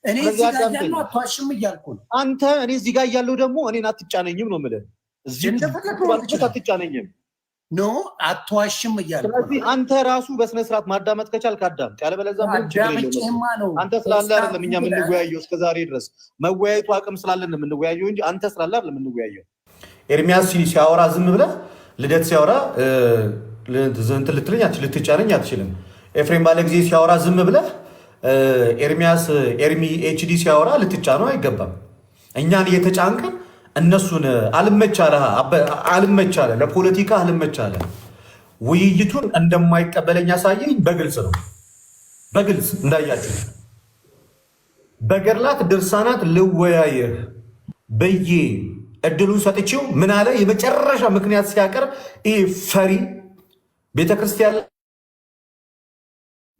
እኔ እዚህ ጋር ያለው አትዋሽም እያልኩ ነው። አንተ እኔ እዚህ ጋር ያለው ደግሞ እኔን አትጫነኝም ነው የምልህ። እዚህ አትጫነኝም ኖ አትዋሽም እያልኩ ነው። ስለዚህ አንተ ራሱ በስነ ስርዓት ማዳመጥ ከቻልክ አዳምጥ፣ ያለበለዚያ ምንም ችግር የለውም። አንተ ስላለ አይደለም እኛ የምንወያየው እስከዛሬ ድረስ መወያየቱ አቅም ስላለን የምንወያየው እንጂ አንተ ስላለ አይደለም የምንወያየው። ኤርሚያስ ሲያወራ ዝም ብለህ ልደት ሲያወራ እንትን ልትለኝ ልትጫነኝ አትችልም። ኤፍሬም ባለ ጊዜ ሲያወራ ዝም ብለህ ኤርሚ ኤችዲ ሲያወራ ልትጫነው አይገባም። እኛን እየተጫንከን እነሱን አልመቻለ ለፖለቲካ አልመቻለ ውይይቱን እንደማይቀበለኝ ያሳየኝ በግልጽ ነው። በግልጽ እንዳያችሁ በገድላት ድርሳናት ልወያየህ ብዬ እድሉን ሰጥቼው ምን አለ? የመጨረሻ ምክንያት ሲያቀርብ ይሄ ፈሪ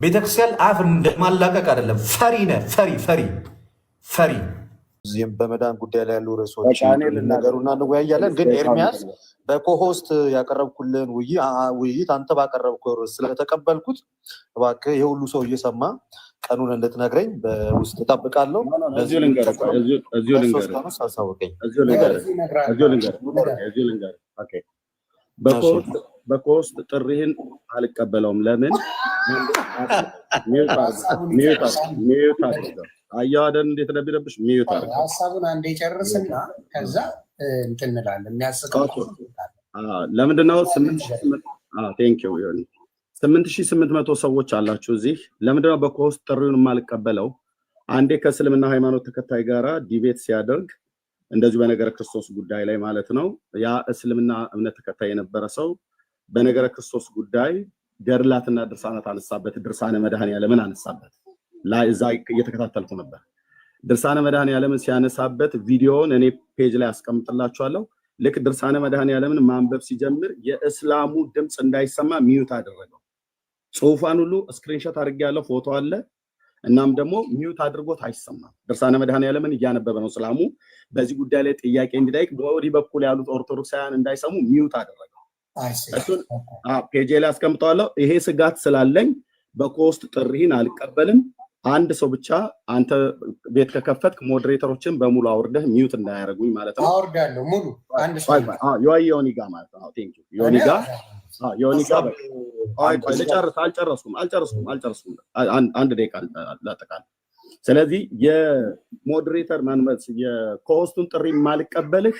ቤተክርስቲያን አፍ እንደማላቀቅ አይደለም። ፈሪ ነህ፣ ፈሪ። እዚህም በመዳን ጉዳይ ላይ ያሉ ርዕሶች ነገሩና እንወያያለን። ግን ኤርሚያስ በኮሆስት ያቀረብኩልን ውይይት አንተ ባቀረብከው ርዕስ ስለተቀበልኩት እባክህ የሁሉ ሰው እየሰማ ቀኑን እንድትነግረኝ በውስጥ እጠብቃለሁ። እዚሁ ልንገርህ። በኮሆስት ጥሪህን አልቀበለውም። ለምን? ሚዩት አድርገው። አየሁ አይደል እንዴት እንደሚረብሽ። ሚዩት አድርገው። ሀሳቡን አንዴ ጨርስና ከዛ እንትን እንላለን። የሚያስቀው ለምንድን ነው 8800 ሰዎች አላችሁ እዚህ። ለምንድን ነው በኮሆስት ጥሪውን የማልቀበለው? አንዴ ከእስልምና ሃይማኖት ተከታይ ጋራ ዲቤት ሲያደርግ እንደዚሁ በነገረ ክርስቶስ ጉዳይ ላይ ማለት ነው። ያ እስልምና እምነት ተከታይ የነበረ ሰው በነገረ ክርስቶስ ጉዳይ ገድላትና ድርሳናት አነሳበት። ድርሳነ መድኃኔዓለምን አነሳበት። እዛ እየተከታተልኩ ነበር። ድርሳነ መድኃኔዓለምን ሲያነሳበት ቪዲዮውን እኔ ፔጅ ላይ አስቀምጥላችኋለሁ። ልክ ድርሳነ መድኃኔዓለምን ማንበብ ሲጀምር የእስላሙ ድምፅ እንዳይሰማ ሚዩት አደረገው። ጽሁፋን ሁሉ ስክሪንሾት አድርጌያለሁ፣ ፎቶ አለ። እናም ደግሞ ሚዩት አድርጎት አይሰማም። ድርሳነ መድኃኔዓለምን እያነበበ ነው እስላሙ። በዚህ ጉዳይ ላይ ጥያቄ እንዲጠይቅ በወዲህ በኩል ያሉት ኦርቶዶክሳውያን እንዳይሰሙ ሚዩት አደረገው። እሱን ፔጅ ላይ አስቀምጠዋለሁ። ይሄ ስጋት ስላለኝ በኮሆስት ጥሪህን አልቀበልም። አንድ ሰው ብቻ አንተ ቤት ከከፈትክ ሞዴሬተሮችን በሙሉ አውርደህ ሚዩት እንዳያደርጉኝ ማለት ነው። አውርዳለሁ ሙሉ አንድ ሰው ዮኒጋ ማለት ነው። ቴንክ ዩ ዮኒጋ ልጨርስ። አልጨረስኩም። አንድ ደቂቃ ላጠቃልል። ስለዚህ የሞዴሬተር ማንመስ የኮሆስቱን ጥሪ ማልቀበልህ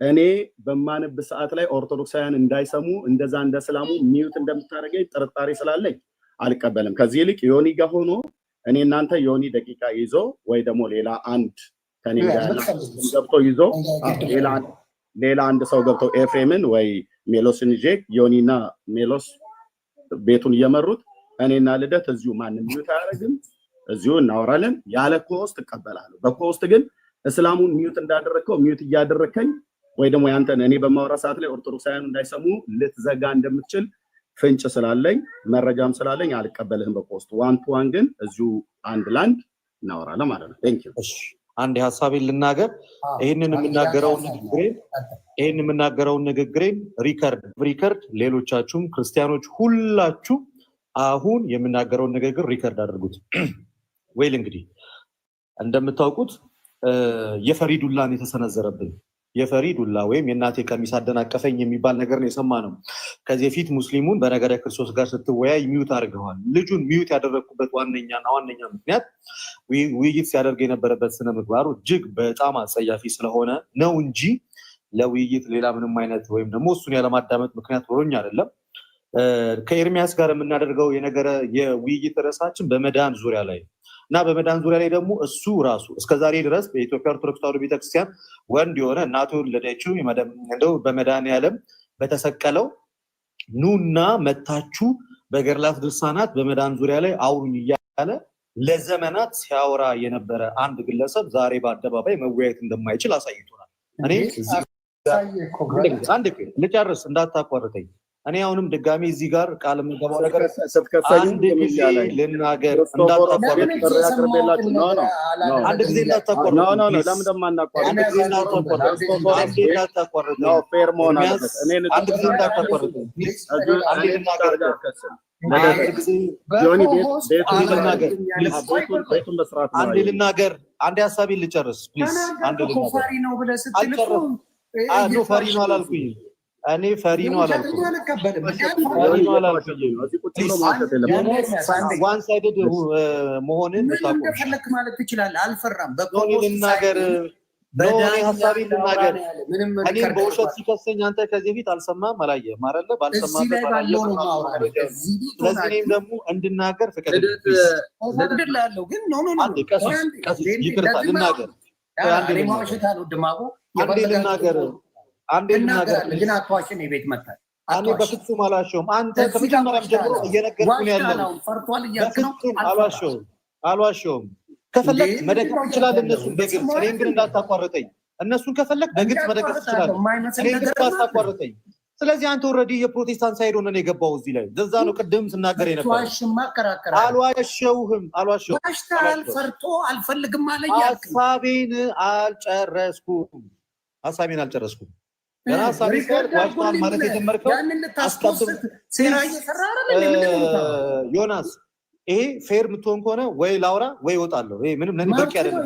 እኔ በማነብ ሰዓት ላይ ኦርቶዶክሳውያን እንዳይሰሙ እንደዛ እንደ እስላሙ ሚዩት እንደምታደርገኝ ጥርጣሬ ስላለኝ አልቀበልም። ከዚህ ይልቅ ዮኒጋ ሆኖ እኔ እናንተ ዮኒ ደቂቃ ይዞ ወይ ደግሞ ሌላ አንድ ከኔ ጋር ገብቶ ይዞ ሌላ አንድ ሰው ገብቶ ኤፍሬምን ወይ ሜሎስን ይዤ ዮኒና ሜሎስ ቤቱን እየመሩት እኔና ልደት እዚሁ ማንም ሚዩት አያደርግም፣ እዚሁ እናወራለን። ያለ ኮሆስት እቀበላለሁ። በኮሆስት ግን እስላሙን ሚዩት እንዳደረግከው ሚዩት እያደረከኝ ወይ ደግሞ ያንተን እኔ በማወራ ሰዓት ላይ ኦርቶዶክሳውያን እንዳይሰሙ ልትዘጋ እንደምትችል ፍንጭ ስላለኝ መረጃም ስላለኝ አልቀበልህም በኮሆስት። ዋን ቱ ዋን ግን እዚሁ አንድ ላንድ እናወራለን ማለት ነው። ቴንክ ዩ። አንድ ሐሳቤን ልናገር። ይሄንን የምናገረውን ንግግሬን ሪከርድ ሌሎቻችሁም ክርስቲያኖች ሁላችሁ አሁን የምናገረውን ንግግር ሪከርድ አድርጉት። ወይል እንግዲህ እንደምታውቁት የፈሪ ዱላን የተሰነዘረብን የፈሪ ዱላ ወይም የእናቴ ቀሚስ አደናቀፈኝ የሚባል ነገር ነው የሰማነው። ከዚህ በፊት ሙስሊሙን በነገረ ክርስቶስ ጋር ስትወያይ ሚዩት አድርገዋል። ልጁን ሚዩት ያደረግኩበት ዋነኛ ምክንያት ውይይት ሲያደርግ የነበረበት ስነ ምግባሩ እጅግ በጣም አጸያፊ ስለሆነ ነው እንጂ ለውይይት ሌላ ምንም አይነት ወይም ደግሞ እሱን ያለማዳመጥ ምክንያት ሆኖኝ አይደለም። ከኤርሚያስ ጋር የምናደርገው የውይይት ርዕሳችን በመዳን ዙሪያ ላይ እና በመዳን ዙሪያ ላይ ደግሞ እሱ ራሱ እስከዛሬ ድረስ በኢትዮጵያ ኦርቶዶክስ ተዋሕዶ ቤተክርስቲያን ወንድ የሆነ እናቱ የወለደችው እንደው በመድኃኔዓለም በተሰቀለው ኑና መታችሁ በገድላት ድርሳናት በመዳን ዙሪያ ላይ አውሩኝ እያለ ለዘመናት ሲያወራ የነበረ አንድ ግለሰብ ዛሬ በአደባባይ መወያየት እንደማይችል አሳይቶናል። እኔ አንድ ልጨርስ እንዳታቋርጠኝ። እኔ አሁንም ድጋሚ እዚህ ጋር ቃል የምገባው ነገር አንድ ጊዜ ልናገር እንዳታቋርጠኝ። አንድ ጊዜ እንዳታቋርጠኝ። አንድ ልናገር፣ አንድ ሀሳቤን ልጨርስ ፕሊዝ። አንድ ልናገር። ፈሪ ነው አላልኩኝ እኔ ፈሪ ነው አላልኩም። ዋን ሳይድድ መሆንን ፈለክ ማለት ትችላለህ። አልፈራም። ልናገር ሀሳቤን ልናገር። እኔም በውሸት ሲከሰኝ አንተ ከዚህ ፊት አልሰማህም አላየህም አይደለ? ባልሰማህበት ስለዚህ እኔም ደግሞ እንድናገር ፍቀድልኝ። ይቅርታ ልናገር። አንዴ ልናገር ግን አትዋሽን። የቤት መጣል እኔ በፍጹም አልዋሸሁም። አንተ ከመጀመሪያም ጀምሮ እየነገርኩህ ያለው አልዋሸሁም። ከፈለግ መደገፍ ትችላለህ እነሱን በግልጽ። እኔን ግን እንዳታቋርጠኝ። እነሱን ከፈለግ በግልጽ መደገፍ ትችላለህ፣ እኔን ግን እንዳታቋርጠኝ። ስለዚህ አንተ ኦልሬዲ የፕሮቴስታንት ሳይድ ሆነን የገባው እዚህ ላይ ለዛ ነው ቅድም ስናገር የነበረው። አልዋሸሁም። ፈርቶ አልፈልግም አለ። ሀሳቤን አልጨረስኩም። ገና ሀሳቤ ዋሽቷል ማለት የጀመርከው ዮናስ፣ ይሄ ፌር የምትሆን ከሆነ ወይ ላውራ ወይ እወጣለሁ። ይሄ ምንም ለኔ በቂ አይደለም።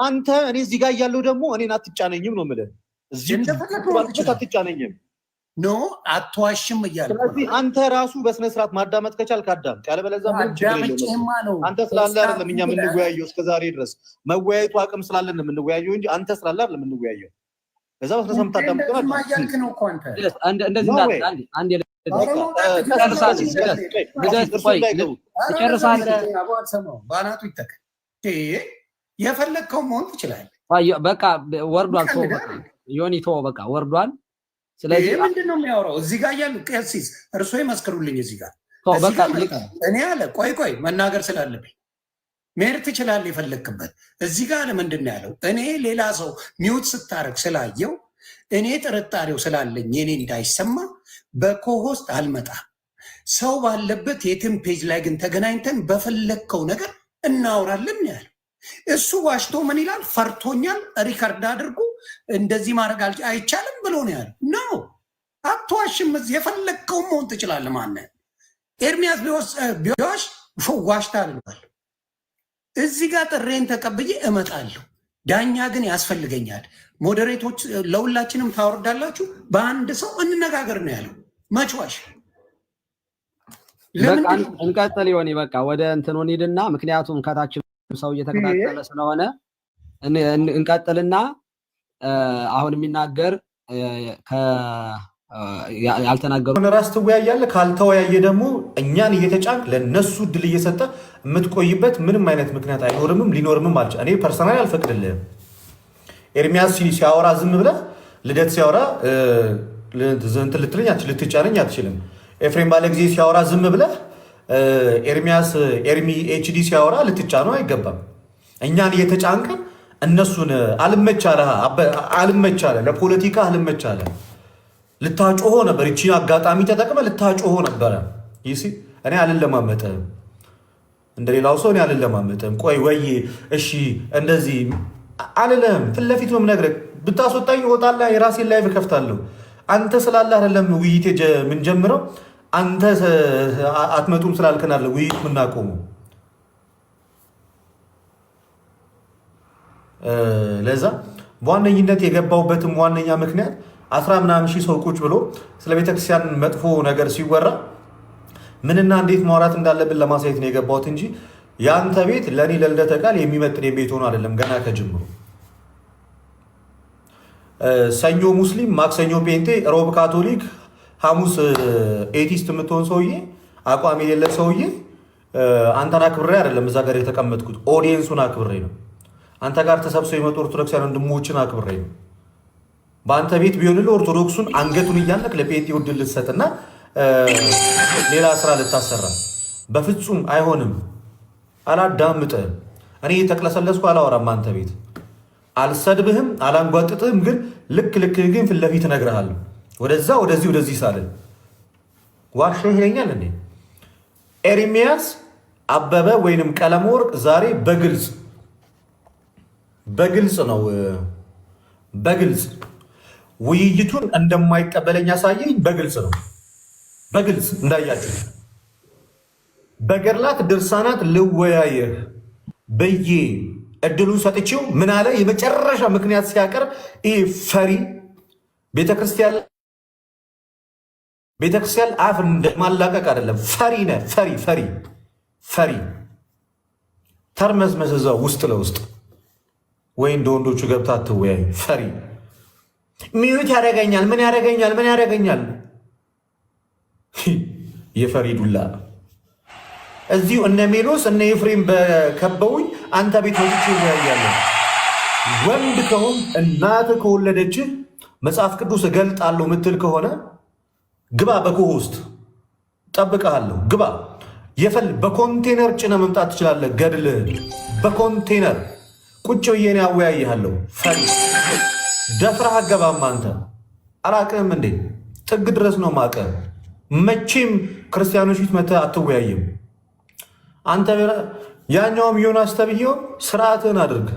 አንተ እኔ እዚህ ጋር እያለሁ ደግሞ እኔን አትጫነኝም ነው የምልህ። እዚህ አትጫነኝም ኖ አትዋሽም እያልኩ። ስለዚህ አንተ ራሱ በስነ ስርዓት ማዳመጥ ከቻልክ አዳምጥ፣ ያለበለዚያ ምንም ችግር የለውም። አንተ ስላለ አይደለም እኛ የምንወያየው እስከዛሬ ድረስ መወያየቱ አቅም ስላለን ነው የምንወያየው እንጂ አንተ ስላለ አይደለም የምንወያየው። ከዛ በስነ ስርዓት ታዳምጥ ነው ማያልክ ነው እኮ አንተ እንደዚህ አንድ ባናቱ ይተክ የፈለግከው መሆን ትችላለህ። በቃ ወርዷል። ዮኒ ተወው፣ በቃ ወርዷል። ስለዚህ ምንድን ነው የሚያወራው? እዚህ ጋር ያሉ ቀሲስ እርሶ ይመስክሩልኝ። እዚህ ጋር እኔ አለ ቆይ መናገር ስላለብኝ መሄድ ትችላለህ የፈለግክበት። እዚህ ጋር ለምንድን ነው ያለው? እኔ ሌላ ሰው ሚውት ስታረግ ስላየው እኔ ጥርጣሬው ስላለኝ የኔ እንዳይሰማ በኮሆስት አልመጣም። ሰው ባለበት የትም ፔጅ ላይ ግን ተገናኝተን በፈለግከው ነገር እናወራለን ያለው እሱ ዋሽቶ ምን ይላል? ፈርቶኛል፣ ሪከርድ አድርጉ፣ እንደዚህ ማድረግ አይቻልም ብሎ ነው ያለው። ነው አትዋሽም። የፈለግከው መሆን ትችላለህ። ማነህ ኤርሚያስ ቢዋሽ ዋሽታል ብሏል። እዚህ ጋር ጥሬን ተቀብዬ እመጣለሁ። ዳኛ ግን ያስፈልገኛል። ሞዴሬቶች ለሁላችንም ታወርዳላችሁ። በአንድ ሰው እንነጋገር ነው ያለው። መችዋሽ እንቀጥል ይሆን? በቃ ወደ እንትን ሄድና ምክንያቱም ከታችን ሰው እየተከታተለ ስለሆነ እንቀጥልና አሁን የሚናገር ያልተናገሩ ራስ ትወያያለህ። ካልተወያየ ደግሞ እኛን እየተጫንክ ለነሱ ድል እየሰጠ የምትቆይበት ምንም አይነት ምክንያት አይኖርምም ሊኖርምም አልቻ እኔ ፐርሰናል አልፈቅድልህም። ኤርሚያስ ሲያወራ ዝም ብለህ ልደት ሲያወራ እንትን ልትለኝ ልትጫነኝ አትችልም። ኤፍሬም ባለ ጊዜ ሲያወራ ዝም ብለህ ኤርሚ ኤችዲ ሲያወራ ልትጫነው አይገባም። እኛን እየተጫንከን እነሱን አልመቻለ ለፖለቲካ አልመቻለ ልታጮሆ ነበር። ይቺን አጋጣሚ ተጠቅመ ልታጮሆ ነበረ። ይሲ እኔ አልለማመጥም፣ እንደሌላው ሰው እኔ አልለማመጥም። ቆይ ወይ እሺ እንደዚህ አልልም። ፊት ለፊት ነው የምነግርህ። ብታስወጣኝ እወጣለሁ፣ የራሴን ላይቭ እከፍታለሁ። አንተ ስላለ አይደለም ውይይት ምን ጀምረው አንተ አትመጡም ስላልከን አለ ውይይት የምናቆመው። ለዛ በዋነኝነት የገባውበትም ዋነኛ ምክንያት 10 ምናምን ሺህ ሰው ቁጭ ብሎ ስለ ቤተክርስቲያን መጥፎ ነገር ሲወራ ምንና እንዴት ማውራት እንዳለብን ለማሳየት ነው የገባሁት እንጂ የአንተ ቤት ለእኔ ለልደተ ቃል የሚመጥን ቤት ሆኖ አይደለም። ገና ከጅምሩ ሰኞ ሙስሊም፣ ማክሰኞ ፔንቴ፣ ሮብ ካቶሊክ፣ ሐሙስ ኤቲስት የምትሆን ሰውዬ፣ አቋም የሌለ ሰውዬ አንተን አክብሬ አይደለም እዛ ጋር የተቀመጥኩት፣ ኦዲየንሱን አክብሬ ነው። አንተ ጋር ተሰብስበው የመጡ ኦርቶዶክሳውያን ወንድሞችን አክብሬ ነው። በአንተ ቤት ቢሆንልህ ኦርቶዶክሱን አንገቱን እያነቅ ለፔንቴ ውድ ልትሰጥና ሌላ ስራ ልታሰራ በፍጹም አይሆንም። አላዳምጥህም። እኔ የተቅለሰለስኩ አላወራም። አንተ ቤት አልሰድብህም፣ አላንጓጥጥህም። ግን ልክ ግን ፊት ለፊት እነግርሃለሁ። ወደዛ ወደዚህ ሳልን ዋሸህ ይለኛል እንዴ? ኤርሚያስ አበበ ወይንም ቀለመወርቅ ዛሬ በግልጽ ነው ውይይቱን እንደማይቀበለኝ ያሳየኝ በግልጽ ነው። በግልጽ እንዳያችሁ በገድላት ድርሳናት ልወያየህ በዬ እድሉን ሰጥቼው ምን አለ? የመጨረሻ ምክንያት ሲያቀርብ ይህ ፈሪ ቤተክርስቲያን አፍ እንደማላቀቅ አይደለም። ፈሪ ነህ፣ ፈሪ ተርመዝመዝ እዛው ውስጥ ለውስጥ ወይ እንደ ወንዶቹ ገብታ አትወያይ። ፈሪ ሚዩት ያደርገኛል፣ ምን ያደርገኛል? የፈሪ ዱላ እዚሁ እነ ሜሎስ እነ ኤፍሬም በከበውኝ አንተ ቤት ወጥቼ ይወያያለሁ። ወንድ ከሆን እናት ከወለደችህ መጽሐፍ ቅዱስ እገልጣለሁ ምትል ከሆነ ግባ፣ በኮህ ውስጥ ጠብቀሃለሁ። ግባ። በኮንቴነር ጭነ መምጣት ትችላለህ። ገድልህን በኮንቴነር ቁጭ ብዬ እኔ አወያይሃለሁ። ፈሪ ደፍረህ አገባም። አንተ አላቅህም እንዴ? ጥግ ድረስ ነው ማቀህ። መቼም ክርስቲያኖች ፊት መተህ አትወያይም። አንተ ያኛውም ዮናስ ተብዬው ስርዓትህን አድርግ።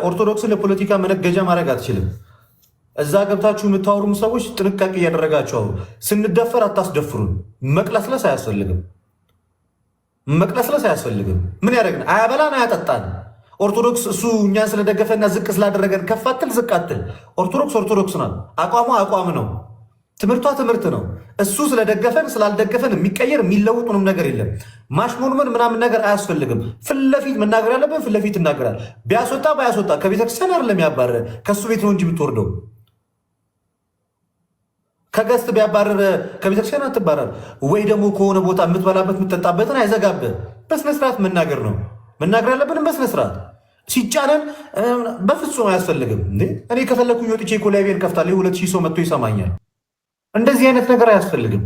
ኦርቶዶክስን ለፖለቲካ መነገጃ ማድረግ አትችልም። እዛ ገብታችሁ የምታወሩም ሰዎች ጥንቃቄ እያደረጋችሁ አውሩ። ስንደፈር አታስደፍሩን። መቅለስለስ አያስፈልግም። ምን ያደረግን? አያበላን፣ አያጠጣን። ኦርቶዶክስ እሱ እኛን ስለደገፈና ዝቅ ስላደረገን ከፍ አትል ዝቅ አትል። ኦርቶዶክስ ናት። አቋሟ አቋም ነው። ትምህርቷ ትምህርት ነው። እሱ ስለደገፈን ስላልደገፈን የሚቀየር የሚለውጡንም ነገር የለም። ማሽሞንመን ምናምን ነገር አያስፈልግም። ፊት ለፊት መናገር ያለብን ፊት ለፊት እናገራል። ቢያስወጣ ከቤተክርስቲያን አይደለም ያባረረ፣ ከእሱ ቤት ነው እንጂ የምትወርደው። ከገስት ቢያባረረ ከቤተክርስቲያን አትባረር። ወይ ደግሞ ከሆነ ቦታ የምትበላበት የምትጠጣበትን አይዘጋብህ። በስነስርዓት መናገር ነው መናገር ያለብንም በስነስርዓት። ሲጫነን በፍጹም አያስፈልግም። እኔ ከፈለኩኝ ወጥቼ ኮላቤን ከፍታለሁ። 2000 ሰው መጥቶ ይሰማኛል። እንደዚህ አይነት ነገር አያስፈልግም።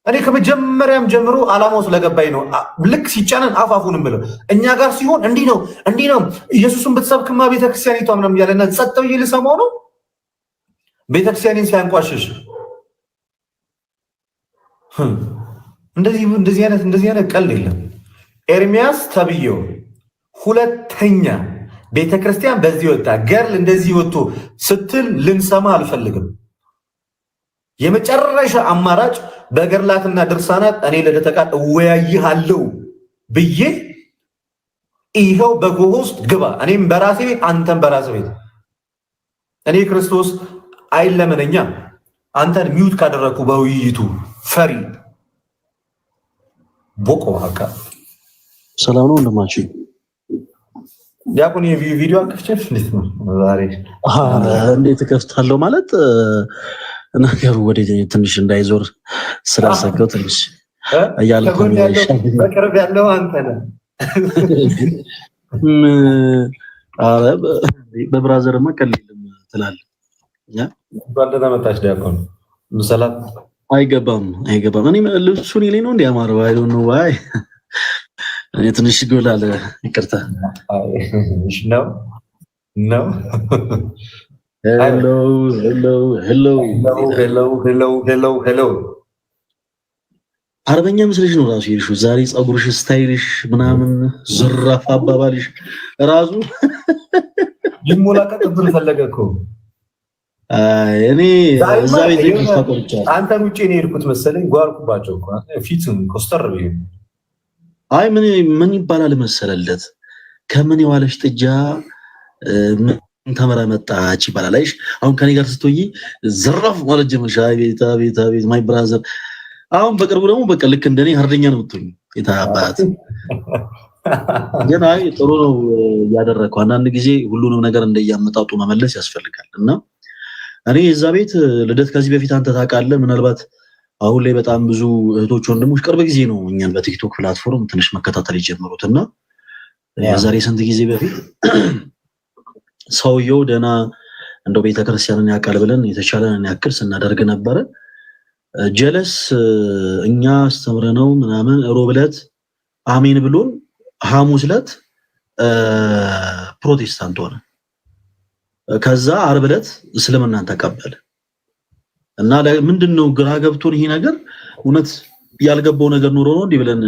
እኔ ከመጀመሪያም ጀምሮ ዓላማው ስለገባኝ ነው። ልክ ሲጫነን አፋፉን ብለው እኛ ጋር ሲሆን እንዲህ ነው ኢየሱስን ብትሰብክማ ቤተክርስቲያኒቷ ምናምን እያለና ጸጥ ብዬ ልሰማው ነው። ቤተክርስቲያንን ሲያንቋሽሽ እንደዚህ አይነት ቀልድ የለም። ኤርሚያስ ተብዬው ሁለተኛ ቤተክርስቲያን በዚህ ወጣ ገርል እንደዚህ ወጥቶ ስትል ልንሰማ አልፈልግም። የመጨረሻ አማራጭ በገድላትና ድርሳናት እኔ ለደተቃል እወያይሃለሁ ብዬ ይኸው በጎህ ውስጥ ግባ። እኔም በራሴ ቤት አንተም በራሴ ቤት። እኔ ክርስቶስ አይለመነኛ አንተን ሚውት ካደረግኩ በውይይቱ ፈሪ ቦቆ ሀካ ሰላም ነው እንደማችሁ ዲያቆን የቪዲዮ አክፍቸፍ እንዴት ነው ዛሬ? እንዴት እከፍታለሁ ማለት ነገሩ ወደ ትንሽ እንዳይዞር ስላሰገው ትንሽ እያልኩ በቅርብ ያለው አንተ ነህ። አረ በብራዘር ማቀልልም ትላለህ። ባለና መጣች ዲያቆን ሰላም አይገባም። እኔ ልብሱን ይሌ ነው እንዲያማረው አይ ዶንት ኖ ዋይ እኔ ትንሽ ጎላለ ይቅርታ ነው ሄሎ አርበኛ ምስልሽ ነው ራሱ ይልሹ ዛሬ ጸጉርሽ ስታይልሽ ምናምን ዝራፍ አባባልሽ ራሱ ይሞላቀቅብን ፈለገ እኮ እኔ እዛ ቤት ተቆርጫለሁ። አንተን ውጪ ነው የሄድኩት መሰለኝ ጓርኩባቸው እኮ ፊትም ኮስተር ብዬ አይ ምን ይባላል መሰለለት ከምን የዋለሽ ጥጃ ተመራ መጣች ይባላል። አይሽ አሁን ከኔ ጋር ስትወይ ዘራፍ ማለት ጀመርሽ። ቤታ ማይ ብራዘር አሁን በቅርቡ ደግሞ በቃ ልክ እንደኔ ሀርደኛ ነው የምትሆኝ የታባት ግን አይ ጥሩ ነው ያደረከው። አንዳንድ ጊዜ ሁሉንም ነገር እንደያመጣጡ መመለስ ያስፈልጋል እና እኔ እዛ ቤት ልደት ከዚህ በፊት አንተ ታውቃለህ ምናልባት አሁን ላይ በጣም ብዙ እህቶች ወንድሞች ቅርብ ጊዜ ነው እኛን በቲክቶክ ፕላትፎርም ትንሽ መከታተል የጀመሩትና የዛሬ ስንት ጊዜ በፊት ሰውየው ደና እንደው ቤተክርስቲያንን ያቃል ብለን የተቻለንን ያክል ስናደርግ ነበረ። ጀለስ እኛ አስተምረነው ምናምን ሮብለት አሜን ብሎን ሐሙስ ዕለት ፕሮቴስታንት ሆነ። ከዛ ዓርብ ዕለት እስልምናን ተቀበለ እና ምንድነው ግራ ገብቶን ይሄ ነገር እውነት ያልገባው ነገር ኖሮ ነው እንዴ ብለን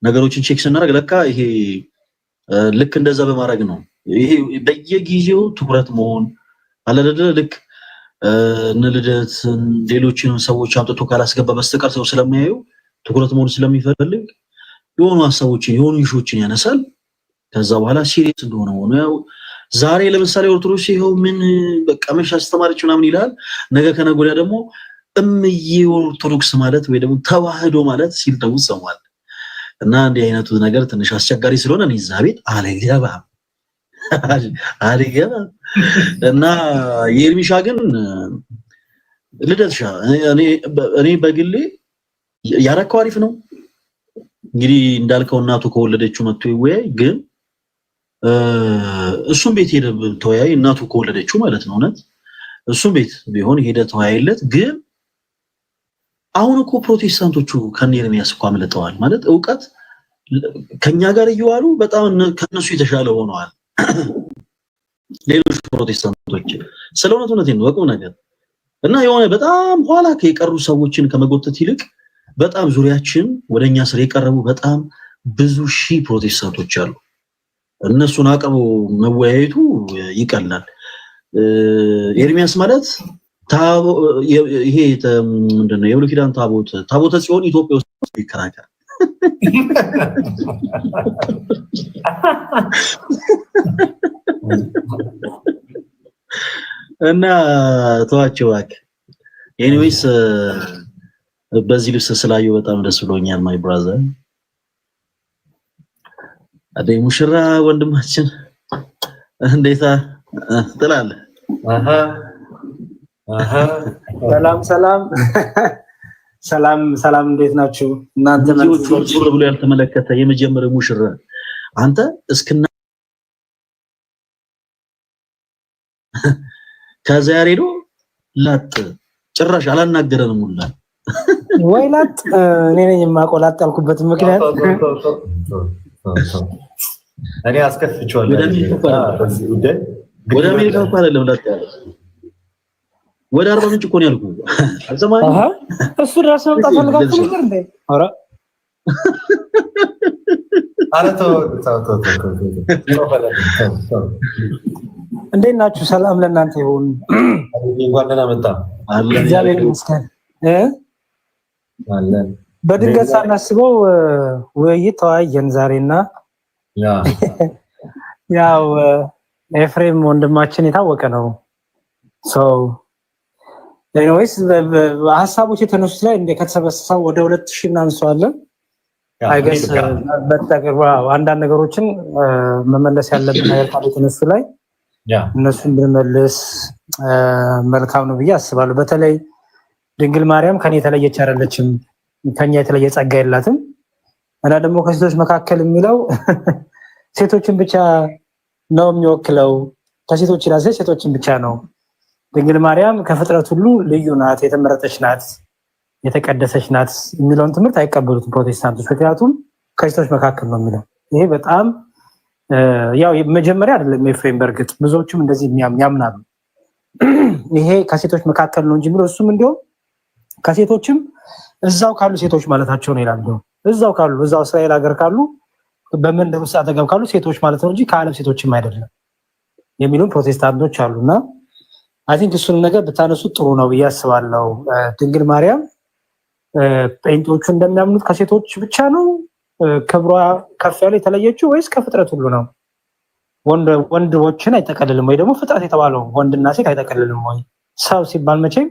ነገሮችን ቼክ ስናደርግ ለካ ይሄ ልክ እንደዛ በማድረግ ነው። ይሄ በየጊዜው ትኩረት መሆን አለደደ ልክ እነ ልደትን ሌሎችንም ሰዎች አምጥቶ ካላስገባ በስተቀር ሰው ስለማያዩ ትኩረት መሆን ስለሚፈልግ የሆኑ ሐሳቦችን የሆኑ ኢሹዎችን ያነሳል። ከዛ በኋላ ሲሪየስ እንደሆነ ነው። ዛሬ ለምሳሌ ኦርቶዶክስ ይሄው ምን በቃ መሽ አስተማረች ምናምን ይላል። ነገ ከነገ ወዲያ ደግሞ እምዬ ኦርቶዶክስ ማለት ወይ ደግሞ ተዋህዶ ማለት ሲል ተውሰማል። እና እንዲህ አይነቱ ነገር ትንሽ አስቸጋሪ ስለሆነ እኔ እዛ ቤት አልገባም። እና የኤርሚሻ ግን ልደትሻ እኔ በግሌ ያረከው አሪፍ ነው። እንግዲህ እንዳልከው እናቱ ከወለደችው መጥቶ ይወያይ። ግን እሱም ቤት ሄደ ተወያይ፣ እናቱ ከወለደችው ማለት ነው። እውነት እሱም ቤት ቢሆን ሄደ ተወያይለት። ግን አሁን እኮ ፕሮቴስታንቶቹ ከኤርሚያስ እኮ አምልጠዋል ማለት እውቀት ከኛ ጋር እየዋሉ በጣም ከነሱ የተሻለ ሆነዋል። ሌሎች ፕሮቴስታንቶች ስለሆነቱ ነው በቁም ነገር እና የሆነ በጣም ኋላ ከቀሩ ሰዎችን ከመጎተት ይልቅ በጣም ዙሪያችን ወደኛ ስር የቀረቡ በጣም ብዙ ሺህ ፕሮቴስታንቶች አሉ። እነሱን አቅርቦ መወያየቱ ይቀላል። ኤርሚያስ ማለት ይሄ ምንድነው የብሉይ ኪዳን ታቦተ ጽዮን ኢትዮጵያ ውስጥ ይከራከራል። እና ተዋቸው እባክህ። ኤኒዌይስ በዚህ ልብስ ስላየው በጣም ደስ ብሎኛል ማይ ብራዘር። አደይ ሙሽራ ወንድማችን እንዴት ትላለህ? ሰላም እንዴት ናችሁ እናንተ? ዙር ብሎ ያልተመለከተ የመጀመሪያው ሙሽራ አንተ እስክና ከዛ ያሬዶ ላጥ ጭራሽ አላናገረንም ሁላ ወይ ላጥ እኔ ነኝ የማቆላጥ ያልኩበት ምክንያት እኔ አስከፍቼዋለሁ። ወደ አሜሪካ እኮ አይደለም ላጥ ያለ ወደ 40 ምንጭ እኮ ነው ያልኩህ። አዘማኝ እሱ ድረስ መምጣት ፈልጋችሁ ነበር እንዴ? ኧረ ተው እንዴት ናችሁ? ሰላም ለእናንተ ይሁን። እንኳን ደህና መጣ። እግዚአብሔር ይመስገን። በድንገት ሳናስበው ውይይት ተወያየን ዛሬና ያው ኤፍሬም ወንድማችን የታወቀ ነው። ኤኒዌይስ ሀሳቦች የተነሱት ላይ እንደ ከተሰበሰበው ወደ 2000 ምናምን ሰው አለ። አይገስ አንዳንድ ነገሮችን መመለስ ያለብን ነገር ካለ የተነሱ ላይ እነሱን ብንመልስ መልካም ነው ብዬ አስባለሁ። በተለይ ድንግል ማርያም ከኔ የተለየች አይደለችም፣ ከኛ የተለየ ጸጋ የላትም እና ደግሞ ከሴቶች መካከል የሚለው ሴቶችን ብቻ ነው የሚወክለው። ከሴቶች ይላል ሴቶችን ብቻ ነው። ድንግል ማርያም ከፍጥረት ሁሉ ልዩ ናት፣ የተመረጠች ናት፣ የተቀደሰች ናት የሚለውን ትምህርት አይቀበሉትም ፕሮቴስታንቶች። ምክንያቱም ከሴቶች መካከል ነው የሚለው። ይሄ በጣም ያው መጀመሪያ አይደለም ኤፍሬም፣ በእርግጥ ብዙዎችም እንደዚህ ያምናሉ። ይሄ ከሴቶች መካከል ነው እንጂ የሚለው እሱም እንዲያው ከሴቶችም እዛው ካሉ ሴቶች ማለታቸው ነው ይላሉ። እዛው ካሉ እዛው እስራኤል ሀገር ካሉ በመንደር ውስጥ አጠገብ ካሉ ሴቶች ማለት ነው እንጂ ከዓለም ሴቶችም አይደለም የሚሉ ፕሮቴስታንቶች አሉና አይ ቲንክ እሱን ነገር ብታነሱት ጥሩ ነው ብዬ አስባለሁ። ድንግል ማርያም ጴንጤዎቹ እንደሚያምኑት ከሴቶች ብቻ ነው ክብሯ ከፍ ያለ የተለየችው ወይስ ከፍጥረት ሁሉ ነው? ወንዶችን አይጠቀልልም ወይ ደግሞ ፍጥረት የተባለው ወንድና ሴት አይጠቀልልም ወይ? ሰው ሲባል መቼም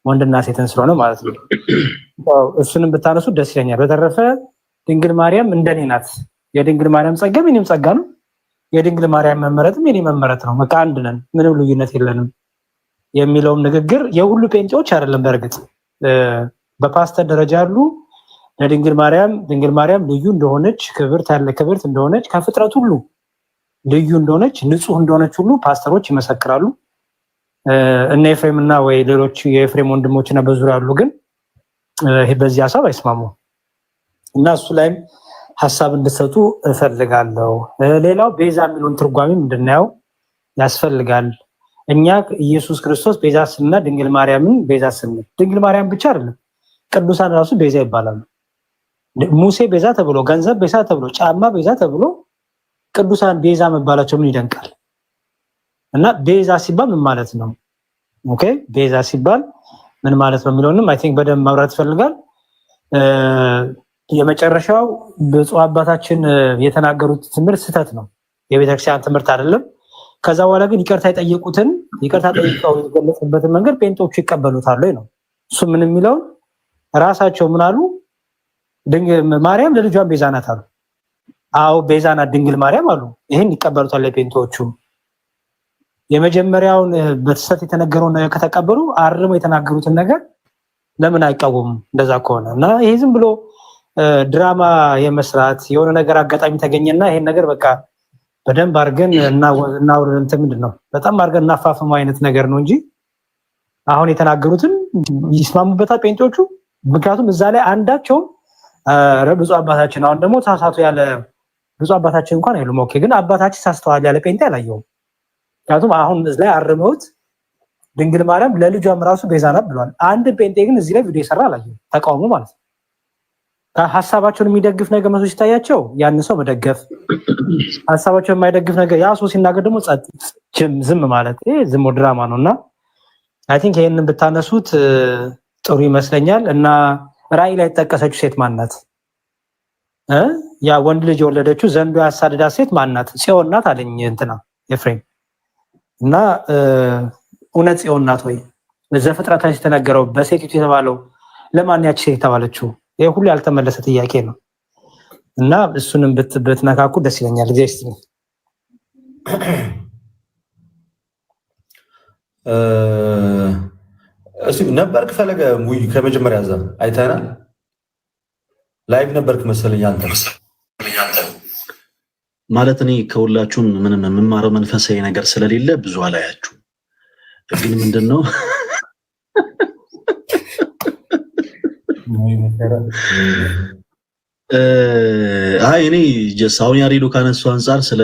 ወንድና ሴትን ስለሆነ ማለት ነው። እሱንም ብታነሱት ደስ ይለኛል። በተረፈ ድንግል ማርያም እንደኔ ናት። የድንግል ማርያም ጸጋም የኔም ጸጋ ነው። የድንግል ማርያም መመረጥም የኔ መመረጥ ነው። በቃ አንድ ነን፣ ምንም ልዩነት የለንም የሚለውም ንግግር የሁሉ ጴንጤዎች አይደለም። በእርግጥ በፓስተር ደረጃ ያሉ ለድንግል ማርያም ልዩ እንደሆነች ክብርት እንደሆነች ከፍጥረት ሁሉ ልዩ እንደሆነች ንጹህ እንደሆነች ሁሉ ፓስተሮች ይመሰክራሉ። እነ ኤፍሬም እና ወይ ሌሎች የኤፍሬም ወንድሞችና በዙሪያ ያሉ ግን በዚህ ሀሳብ አይስማሙ እና እሱ ላይም ሀሳብ እንድሰጡ እፈልጋለሁ። ሌላው ቤዛ የሚለውን ትርጓሜም እንድናየው ያስፈልጋል። እኛ ኢየሱስ ክርስቶስ ቤዛ ስንና ድንግል ማርያምን ቤዛ ስንል ድንግል ማርያም ብቻ አይደለም፣ ቅዱሳን ራሱ ቤዛ ይባላሉ። ሙሴ ቤዛ ተብሎ፣ ገንዘብ ቤዛ ተብሎ፣ ጫማ ቤዛ ተብሎ ቅዱሳን ቤዛ መባላቸው ምን ይደንቃል? እና ቤዛ ሲባል ምን ማለት ነው? ኦኬ ቤዛ ሲባል ምን ማለት ነው የሚለውንም አይ ቲንክ በደንብ ማብራት ይፈልጋል። የመጨረሻው ብፁዕ አባታችን የተናገሩት ትምህርት ስህተት ነው፣ የቤተክርስቲያን ትምህርት አይደለም። ከዛ በኋላ ግን ይቅርታ የጠየቁትን ይቅርታ ጠይቀው የገለጹበትን መንገድ ጴንጤዎቹ ይቀበሉታል ነው። እሱ ምን የሚለው ራሳቸው ምን አሉ? ማርያም ለልጇን ቤዛ ናት አሉ። አዎ ቤዛ ናት ድንግል ማርያም አሉ። ይህን ይቀበሉታል ጴንጤዎቹ። የመጀመሪያውን በተሰት የተነገረውን ነገር ከተቀበሉ አርመው የተናገሩትን ነገር ለምን አይቃወሙም? እንደዛ ከሆነ እና ይሄ ዝም ብሎ ድራማ የመስራት የሆነ ነገር አጋጣሚ ተገኘና ይሄን ነገር በቃ በደንብ አድርገን እናውርንት ምንድነው በጣም አድርገን እናፋፍመው አይነት ነገር ነው እንጂ አሁን የተናገሩትን ይስማሙበታል ጴንጤዎቹ። ምክንያቱም እዛ ላይ አንዳቸውም ብፁዕ አባታችን አሁን ደግሞ ተሳሳቱ ያለ ብፁዕ አባታችን እንኳን አይሉም። ኦኬ ግን አባታችን ሳስተዋል ያለ ጴንጤ አላየውም። ምክንያቱም አሁን እዚህ ላይ አርመውት ድንግል ማርያም ለልጇም ራሱ ቤዛ ናት ብሏል። አንድ ጴንጤ ግን እዚህ ላይ ቪዲዮ የሰራ አላየውም። ተቃውሞ ማለት ነው። ሀሳባቸውን የሚደግፍ ነገር መስሎ ሲታያቸው ያን ሰው መደገፍ፣ ሀሳባቸውን የማይደግፍ ነገር ያ ሰው ሲናገር ደግሞ ዝም ማለት ይሄ ዝም ድራማ ነው። እና አይ ቲንክ ይሄንን ብታነሱት ጥሩ ይመስለኛል። እና ራእይ ላይ የተጠቀሰችው ሴት ማናት? ያ ወንድ ልጅ የወለደችው ዘንዶ ያሳደዳት ሴት ማናት? ጽዮን ናት አለኝ እንትና ኤፍሬም። እና እውነት ጽዮን ናት ወይ? ዘፍጥረት ላይ የተነገረው በሴቲቱ የተባለው ለማን ያች ሴት የተባለችው? ይሄ ሁሉ ያልተመለሰ ጥያቄ ነው። እና እሱንም ብትነካኩ ደስ ይለኛል። እግዚአብሔር ይስጥልኝ። እስቲ ነበርክ ፈለገ ሙይ ከመጀመሪያ እዛ አይተናል። ላይቭ ነበርክ መሰለኝ አንተ ማለት እኔ ከሁላችሁም ምንም የምማረው መንፈሳዊ ነገር ስለሌለ ብዙ አላያችሁ። ግን ምንድነው እኔ አሁን ያሬዶ ካነሱ አንጻር ስለ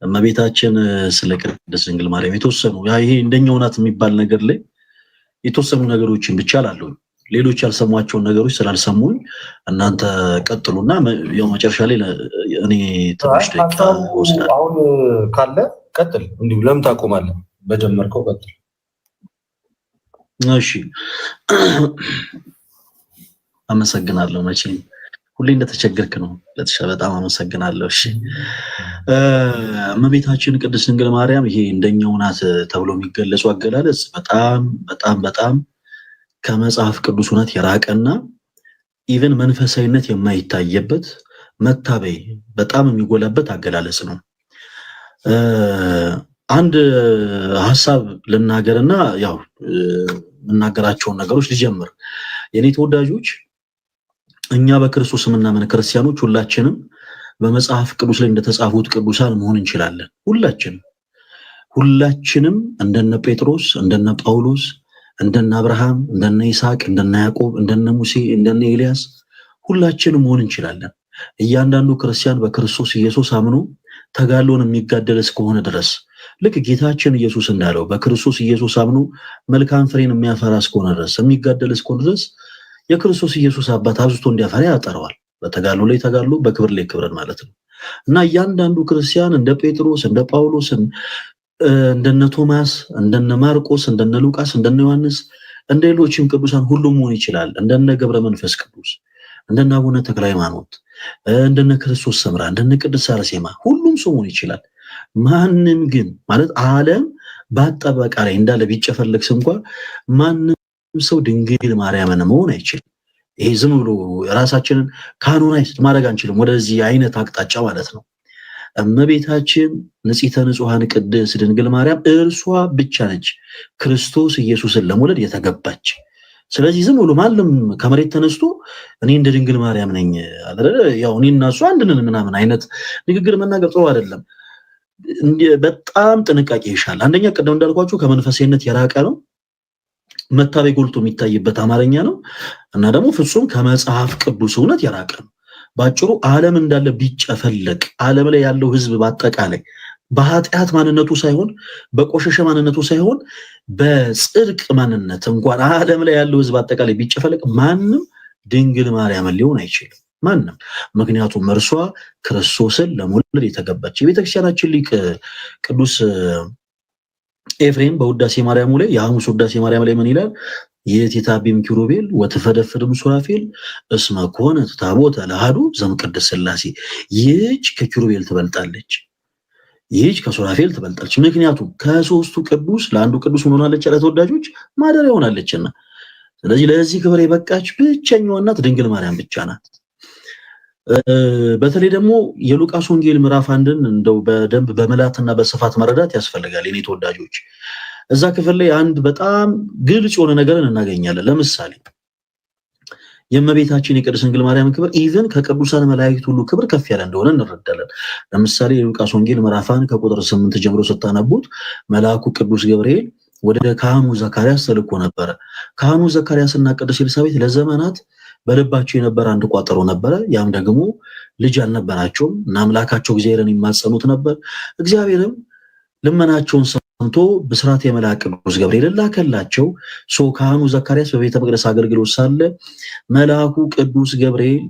እመቤታችን ስለ ቅድስት ድንግል ማርያም የተወሰኑ ይሄ እንደኛው ናት የሚባል ነገር ላይ የተወሰኑ ነገሮችን ብቻ አላለሁ። ሌሎች ያልሰሟቸውን ነገሮች ስላልሰሙኝ እናንተ ቀጥሉና ያው መጨረሻ ላይ እኔ ትንሽ ደቂቃ ወስዳለሁ። አሁን ካለ ቀጥል፣ እንዲሁ ለምን ታቆማለህ? በጀመርከው ቀጥል። እሺ አመሰግናለሁ። መቼም ሁሌ እንደተቸገርክ ነው። በጣም አመሰግናለሁ። እሺ እመቤታችን ቅድስት ድንግል ማርያም ይሄ እንደኛው ናት ተብሎ የሚገለጹ አገላለጽ በጣም በጣም በጣም ከመጽሐፍ ቅዱስ እውነት የራቀና ኢቨን መንፈሳዊነት የማይታየበት መታበይ በጣም የሚጎላበት አገላለጽ ነው። አንድ ሐሳብ ልናገርና ያው የምናገራቸውን ነገሮች ልጀምር። የኔ ተወዳጆች እኛ በክርስቶስ የምናምን ክርስቲያኖች ሁላችንም በመጽሐፍ ቅዱስ ላይ እንደተጻፉት ቅዱሳን መሆን እንችላለን። ሁላችንም እንደነ ጴጥሮስ፣ እንደነ ጳውሎስ፣ እንደነ አብርሃም፣ እንደነ ይስሐቅ፣ እንደነ ያዕቆብ፣ እንደነ ሙሴ፣ እንደነ ኤልያስ ሁላችንም መሆን እንችላለን። እያንዳንዱ ክርስቲያን በክርስቶስ ኢየሱስ አምኖ ተጋድሎን የሚጋደል እስከሆነ ድረስ ልክ ጌታችን ኢየሱስ እንዳለው በክርስቶስ ኢየሱስ አምኖ መልካም ፍሬን የሚያፈራ እስከሆነ ድረስ የሚጋደል እስከሆነ ድረስ የክርስቶስ ኢየሱስ አባት አብዝቶ እንዲያፈራ ያጠረዋል። በተጋድሎ ላይ ተጋድሎ፣ በክብር ላይ ክብርን ማለት ነው። እና እያንዳንዱ ክርስቲያን እንደ ጴጥሮስ፣ እንደ ጳውሎስ፣ እንደነ ቶማስ፣ እንደነ ማርቆስ፣ እንደነ ሉቃስ፣ እንደነ ዮሐንስ፣ እንደ ሌሎችም ቅዱሳን ሁሉም መሆን ይችላል። እንደነ ገብረ መንፈስ ቅዱስ፣ እንደነ አቡነ ተክለ ሃይማኖት፣ እንደነ ክርስቶስ ሰምራ፣ እንደነ ቅድስት አርሴማ ሁሉም ሰው መሆን ይችላል። ማንም ግን ማለት ዓለም በአጠቃላይ እንዳለ ቢጨፈለቅስ እንኳን ማንም ሰው ድንግል ማርያምን መሆን አይችልም። ይሄ ዝም ብሎ ራሳችንን ካኖናይዝ ማድረግ አንችልም። ወደዚህ አይነት አቅጣጫ ማለት ነው። እመቤታችን ንጽሕተ ንጹሐን ቅድስት ድንግል ማርያም እርሷ ብቻ ነች ክርስቶስ ኢየሱስን ለመውለድ የተገባች። ስለዚህ ዝም ብሎ ማለም ከመሬት ተነስቶ እኔ እንደ ድንግል ማርያም ነኝ ያው እኔ እና እሱ አንድ ነን ምናምን አይነት ንግግር መናገር ጥሩ አይደለም። በጣም ጥንቃቄ ይሻል። አንደኛ ቀደም እንዳልኳችሁ ከመንፈሳዊነት የራቀ ነው። መታበይ ጎልቶ የሚታይበት አማርኛ ነው እና ደግሞ ፍጹም ከመጽሐፍ ቅዱስ እውነት የራቀ ነው። ባጭሩ ዓለም እንዳለ ቢጨፈለቅ ዓለም ላይ ያለው ሕዝብ በአጠቃላይ በኃጢአት ማንነቱ ሳይሆን በቆሸሸ ማንነቱ ሳይሆን በጽድቅ ማንነት እንኳን ዓለም ላይ ያለው ሕዝብ አጠቃላይ ቢጨፈለቅ ማንም ድንግል ማርያምን ሊሆን አይችልም። ማንም። ምክንያቱም እርሷ ክርስቶስን ለመውለድ የተገባች የቤተክርስቲያናችን ሊቅ ቅዱስ ኤፍሬም በውዳሴ ማርያም ላይ የሐሙስ ውዳሴ ማርያም ላይ ምን ይላል? የቲታቢም ኪሩቤል ወተፈደፍድም ሱራፌል እስመ ኮነት ታቦተ ለአሐዱ ዘእምቅድስት ሥላሴ። ይህች ከኪሩቤል ትበልጣለች፣ ይህች ከሱራፌል ትበልጣለች። ምክንያቱም ከሶስቱ ቅዱስ ለአንዱ ቅዱስ ምን ሆናለች? ለተወዳጆች ማደሪያ ሆናለችና። ስለዚህ ለዚህ ክብር የበቃች ብቸኛዋ እናት ድንግል ማርያም ብቻ ናት። በተለይ ደግሞ የሉቃስ ወንጌል ምዕራፍ 1ን እንደው በደንብ በመላትና በስፋት መረዳት ያስፈልጋል የኔ ተወዳጆች። እዛ ክፍል ላይ አንድ በጣም ግልጽ የሆነ ነገርን እናገኛለን። ለምሳሌ የእመቤታችን የቅድስት ድንግል ማርያም ክብር ኢቭን ከቅዱሳን መላእክት ሁሉ ክብር ከፍ ያለ እንደሆነ እንረዳለን። ለምሳሌ የሉቃስ ወንጌል ምዕራፍ 1 ከቁጥር 8 ጀምሮ ስታነቡት መልአኩ ቅዱስ ገብርኤል ወደ ካህኑ ዘካርያስ ተልኮ ነበረ። ካህኑ ዘካርያስና ቅድስት ኤልሳቤጥ ለዘመናት በልባቸው የነበረ አንድ ቋጠሮ ነበረ። ያም ደግሞ ልጅ አልነበራቸውም እና አምላካቸው እግዚአብሔርን ይማጸኑት ነበር። እግዚአብሔርም ልመናቸውን ሰምቶ ብስራት የመልአክ ቅዱስ ገብርኤል ላከላቸው። ካህኑ ዘካርያስ በቤተ መቅደስ አገልግሎት ሳለ መልአኩ ቅዱስ ገብርኤል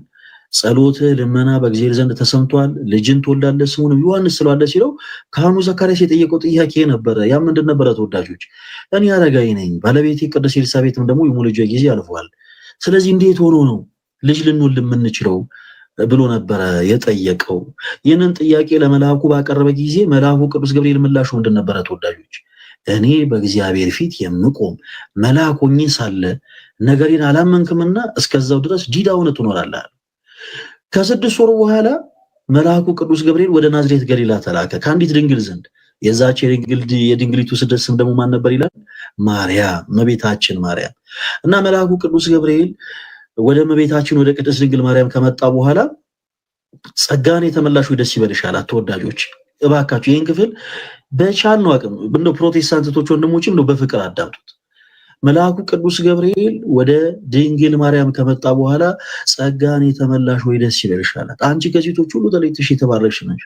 ጸሎትህ ልመና በእግዚአብሔር ዘንድ ተሰምቷል፣ ልጅን ትወልዳለህ፣ ስሙንም ዮሐንስ ትለዋለህ ሲለው ካህኑ ዘካርያስ የጠየቀው ጥያቄ ነበረ። ያ ምንድን ነበረ ተወዳጆች? እኔ አረጋዊ ነኝ፣ ባለቤቴ ቅድስት ኤልሳቤጥም ደግሞ የመውለጃ ጊዜ አልፏል። ስለዚህ እንዴት ሆኖ ነው ልጅ ልንወልድ የምንችለው ብሎ ነበረ የጠየቀው። ይህንን ጥያቄ ለመልአኩ ባቀረበ ጊዜ መልአኩ ቅዱስ ገብርኤል ምላሹ ምንድን ነበረ ተወዳጆች? እኔ በእግዚአብሔር ፊት የምቆም መልአክ ሆኜ ሳለ ነገሬን አላመንክምና እስከዛው ድረስ ዲዳ ሆነህ ትኖራለህ። ከ6 ወር በኋላ መልአኩ ቅዱስ ገብርኤል ወደ ናዝሬት ገሊላ ተላከ ከአንዲት ድንግል ዘንድ። የዛች የድንግሊቱ ስደት ስም ደግሞ ማን ነበር ይላል? ማርያም፣ እመቤታችን ማርያም። እና መልአኩ ቅዱስ ገብርኤል ወደ እመቤታችን ወደ ቅድስት ድንግል ማርያም ከመጣ በኋላ ጸጋን የተመላሽ ደስ ይበልሽ አላት። ተወዳጆች እባካችሁ ይህን ክፍል በቻልነው አቅም እንደው ፕሮቴስታንቶች ወንድሞችም እንደው በፍቅር አዳምጡት። መልአኩ ቅዱስ ገብርኤል ወደ ድንግል ማርያም ከመጣ በኋላ ጸጋን የተመላሽ ወይ ደስ ይበልሽ አላት። አንቺ ከሴቶች ሁሉ ተለይተሽ የተባረክሽ ነሽ፣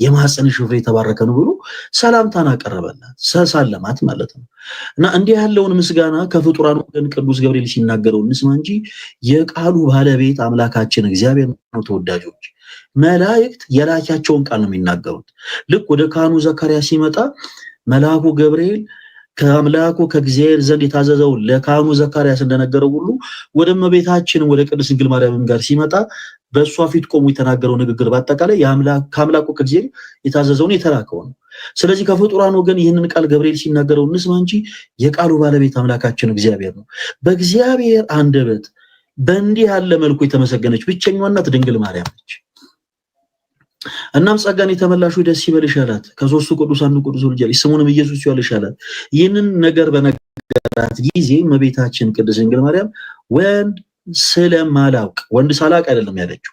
የማኅፀንሽ ፍሬ የተባረከ ነው ብሎ ሰላምታን አቀረበላት፣ ሰሳለማት ማለት ነው። እና እንዲህ ያለውን ምስጋና ከፍጡራን ወገን ቅዱስ ገብርኤል ሲናገረው እንስማ እንጂ የቃሉ ባለቤት አምላካችን እግዚአብሔር ነው። ተወዳጆች መላእክት የላኪያቸውን ቃል ነው የሚናገሩት። ልክ ወደ ካህኑ ዘካርያስ ሲመጣ መልአኩ ገብርኤል ከአምላኩ ከእግዚአብሔር ዘንድ የታዘዘው ለካህኑ ዘካርያስ እንደነገረው ሁሉ ወደ እመቤታችን ወደ ቅድስት ድንግል ማርያም ጋር ሲመጣ በእሷ ፊት ቆሞ የተናገረው ንግግር በአጠቃላይ ከአምላኩ ከእግዚአብሔር የታዘዘውን የተላከው ነው። ስለዚህ ከፍጡራን ወገን ይህንን ቃል ገብርኤል ሲናገረው እንስማ እንጂ የቃሉ ባለቤት አምላካችን እግዚአብሔር ነው። በእግዚአብሔር አንደበት በእንዲህ ያለ መልኩ የተመሰገነች ብቸኛዋ እናት ድንግል ማርያም ነች። እናም ጸጋን የተመላሽ ደስ ይበልሽ አላት። ከሶስቱ ቅዱስ አንዱ ቅዱስ ልጅ ስሙንም ኢየሱስ ይዋልሽ አላት። ይህንን ነገር በነገራት ጊዜ እመቤታችን ቅድስት ድንግል ማርያም ወንድ ስለማላውቅ፣ ወንድ ሳላቅ አይደለም ያለችው፣